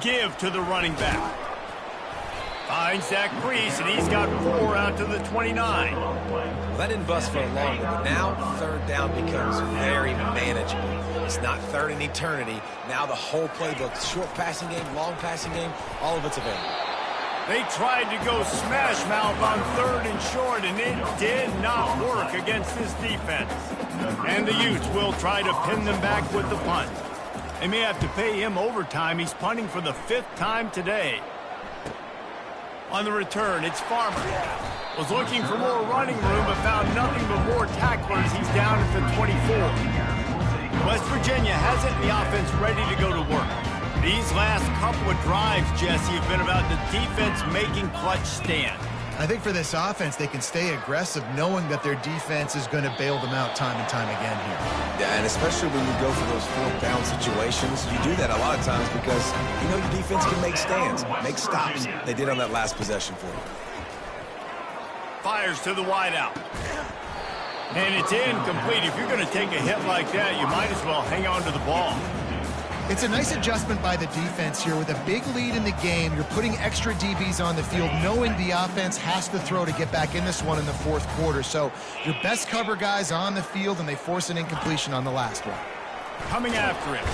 Give to the running back. Finds that crease, and he's got 4 out to the 29.
Well, that didn't bust for a long one, but now third down becomes very manageable. It's not third in eternity. Now the whole playbook, short passing game, long passing game, all of it's available.
They tried to go smash mouth on 3rd and short, and it did not work against this defense. And the Utes will try to pin them back with the punt. They may have to pay him overtime. He's punting for the 5th time today. On the return, it's Farmer. Was looking for more running room, but found nothing but more tacklers. He's down at the 24. West Virginia hasn't the offense ready to go to work. These last couple of drives, Jesse, have been about the defense making clutch stand.
I think for this offense, they can stay aggressive knowing that their defense is going to bail them out time and time again here.
Yeah, and especially when you go for those 4th down situations, you do that a lot of times because you know your defense can make stands, make stops. They did on that last possession for you.
Fires to the wideout. And it's incomplete. If you're going to take a hit like that, you might as well hang on to the ball.
It's a nice adjustment by the defense here. With a big lead in the game, you're putting extra DBs on the field, knowing the offense has to throw to get back in this one in the 4th quarter. So your best cover guys on the field, and they force an incompletion on the last one.
Coming after him.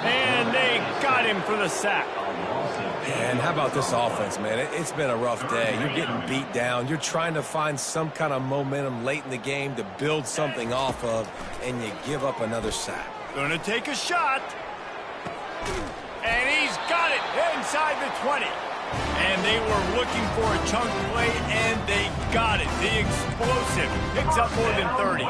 And they got him for the sack.
And how about this offense, man? It's been a rough day. You're getting beat down. You're trying to find some kind of momentum late in the game to build something off of, and you give up another sack.
Gonna take a shot. And he's got it inside the 20. And they were looking for a chunk play, and they got it. The explosive picks up more than 30.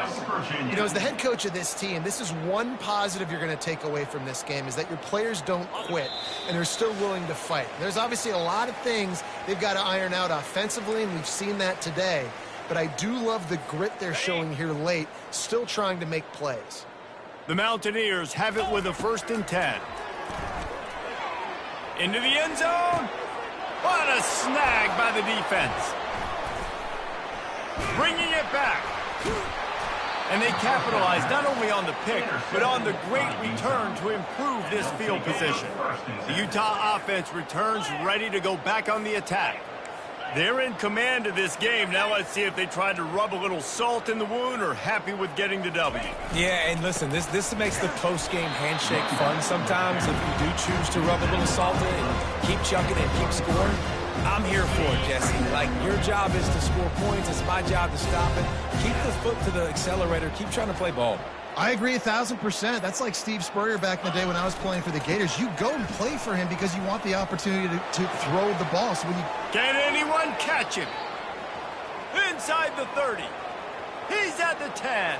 You know, as the head coach of this team, this is one positive you're going to take away from this game, is that your players don't quit, and they're still willing to fight. There's obviously a lot of things they've got to iron out offensively, and we've seen that today. But I do love the grit they're showing here late, still trying to make plays.
The Mountaineers have it with a 1st and 10. Into the end zone. What a snag by the defense. Bringing it back. And they capitalize not only on the pick, but on the great return to improve this field position. The Utah offense returns ready to go back on the attack. They're in command of this game. Now let's see if they try to rub a little salt in the wound or happy with getting the W.
Yeah, and listen, this makes the post-game handshake fun sometimes. If you do choose to rub a little salt in and keep chucking and keep scoring, I'm here for it, Jesse. Like, your job is to score points. It's my job to stop it. Keep the foot to the accelerator. Keep trying to play ball.
I agree 1,000%. That's like Steve Spurrier back in the day when I was playing for the Gators. You go and play for him because you want the opportunity to throw the ball. So when you
can anyone catch him? Inside the 30. He's at the 10.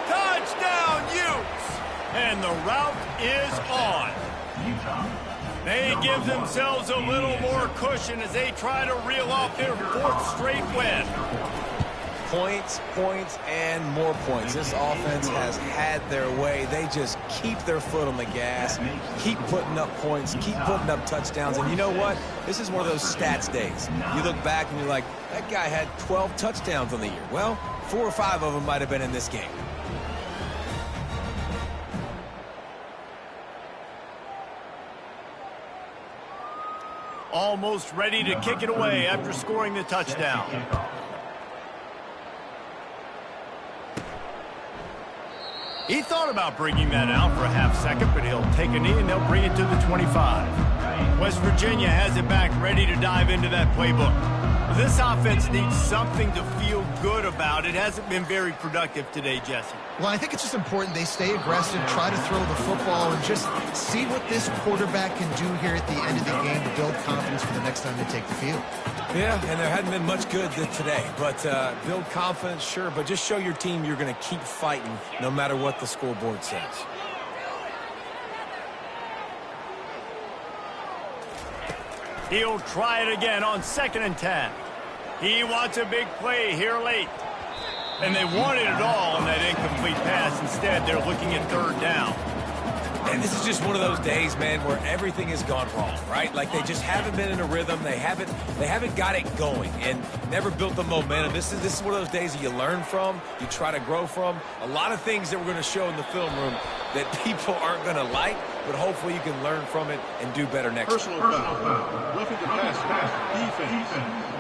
Touchdown, Utes! And the route is on. They give themselves a little more cushion as they try to reel off their 4th straight win.
Points, points, and more points. This offense has had their way. They just keep their foot on the gas, keep putting up points, keep putting up touchdowns. And you know what? This is one of those stats days. You look back and you're like, that guy had 12 touchdowns on the year. Well, 4 or 5 of them might have been in this game.
Almost ready to kick it away after scoring the touchdown. He thought about bringing that out for a half-second, but he'll take a knee and they'll bring it to the 25. West Virginia has it back, ready to dive into that playbook. This offense needs something to feel good about. It hasn't been very productive today, Jesse.
Well, I think it's just important they stay aggressive, try to throw the football, and just see what this quarterback can do here at the end of the game to build confidence for the next time they take the field.
Yeah, and there hadn't been much good today. But build confidence, sure, but just show your team you're going to keep fighting no matter what the scoreboard says.
He'll try it again on 2nd and 10. He wants a big play here late. And they wanted it all on that incomplete pass. Instead, they're looking at 3rd down.
And this is just one of those days, man, where everything has gone wrong, right? Like they just haven't been in a rhythm. They haven't got it going and never built the momentum. This is one of those days that you learn from, you try to grow from. A lot of things that we're going to show in the film room that people aren't going to like, but hopefully you can learn from it and do better next time.
Personal foul. Roughing the passer. Defense.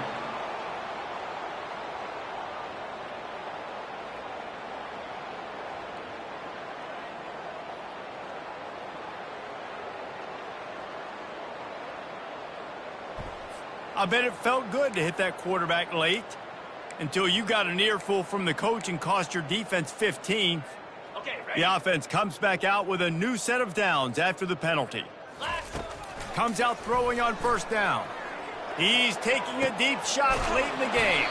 I bet it felt good to hit that quarterback late until you got an earful from the coach and cost your defense 15. The offense comes back out with a new set of downs after the penalty. Comes out throwing on first down. He's taking a deep shot late in the game.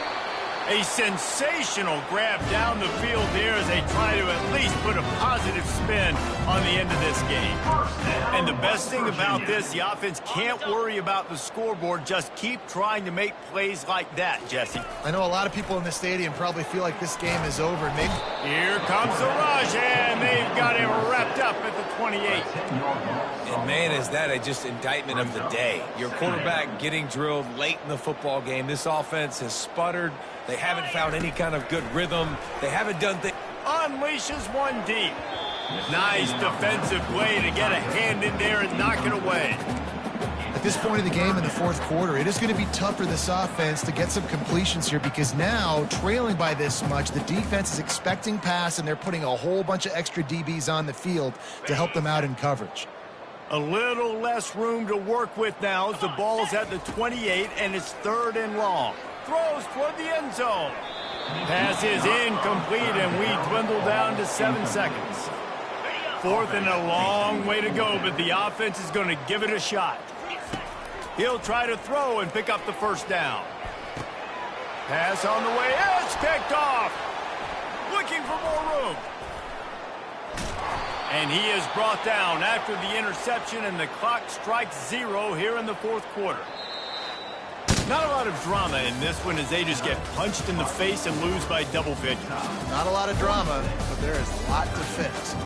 A sensational grab down the field here as they try to at least put a positive spin on the end of this game. And the best thing about this, the offense can't worry about the scoreboard. Just keep trying to make plays like that, Jesse.
I know a lot of people in the stadium probably feel like this game is over. Maybe.
Here comes the rush, and they've got him wrapped up at the 28.
And, man, is that a just indictment of the day. Your quarterback getting drilled late in the football game. This offense has sputtered. They haven't found any kind of good rhythm. They haven't done things.
Unleashes one deep. Nice defensive play to get a hand in there and knock it away.
At this point of the game in the fourth quarter, it is going to be tough for this offense to get some completions here because now, trailing by this much, the defense is expecting pass, and they're putting a whole bunch of extra DBs on the field to help them out in coverage.
A little less room to work with now as the ball's at the 28, and it's 3rd and long. Throws toward the end zone. Pass is incomplete, and we dwindle down to 7 seconds. 4th and a long way to go, but the offense is going to give it a shot. He'll try to throw and pick up the first down. Pass on the way. It's picked off. Looking for more room. And he is brought down after the interception, and the clock strikes 0 here in the fourth quarter. Not a lot of drama in this one as they just get punched in the face and lose by double digits.
Not a lot of drama, but there is a lot to fix.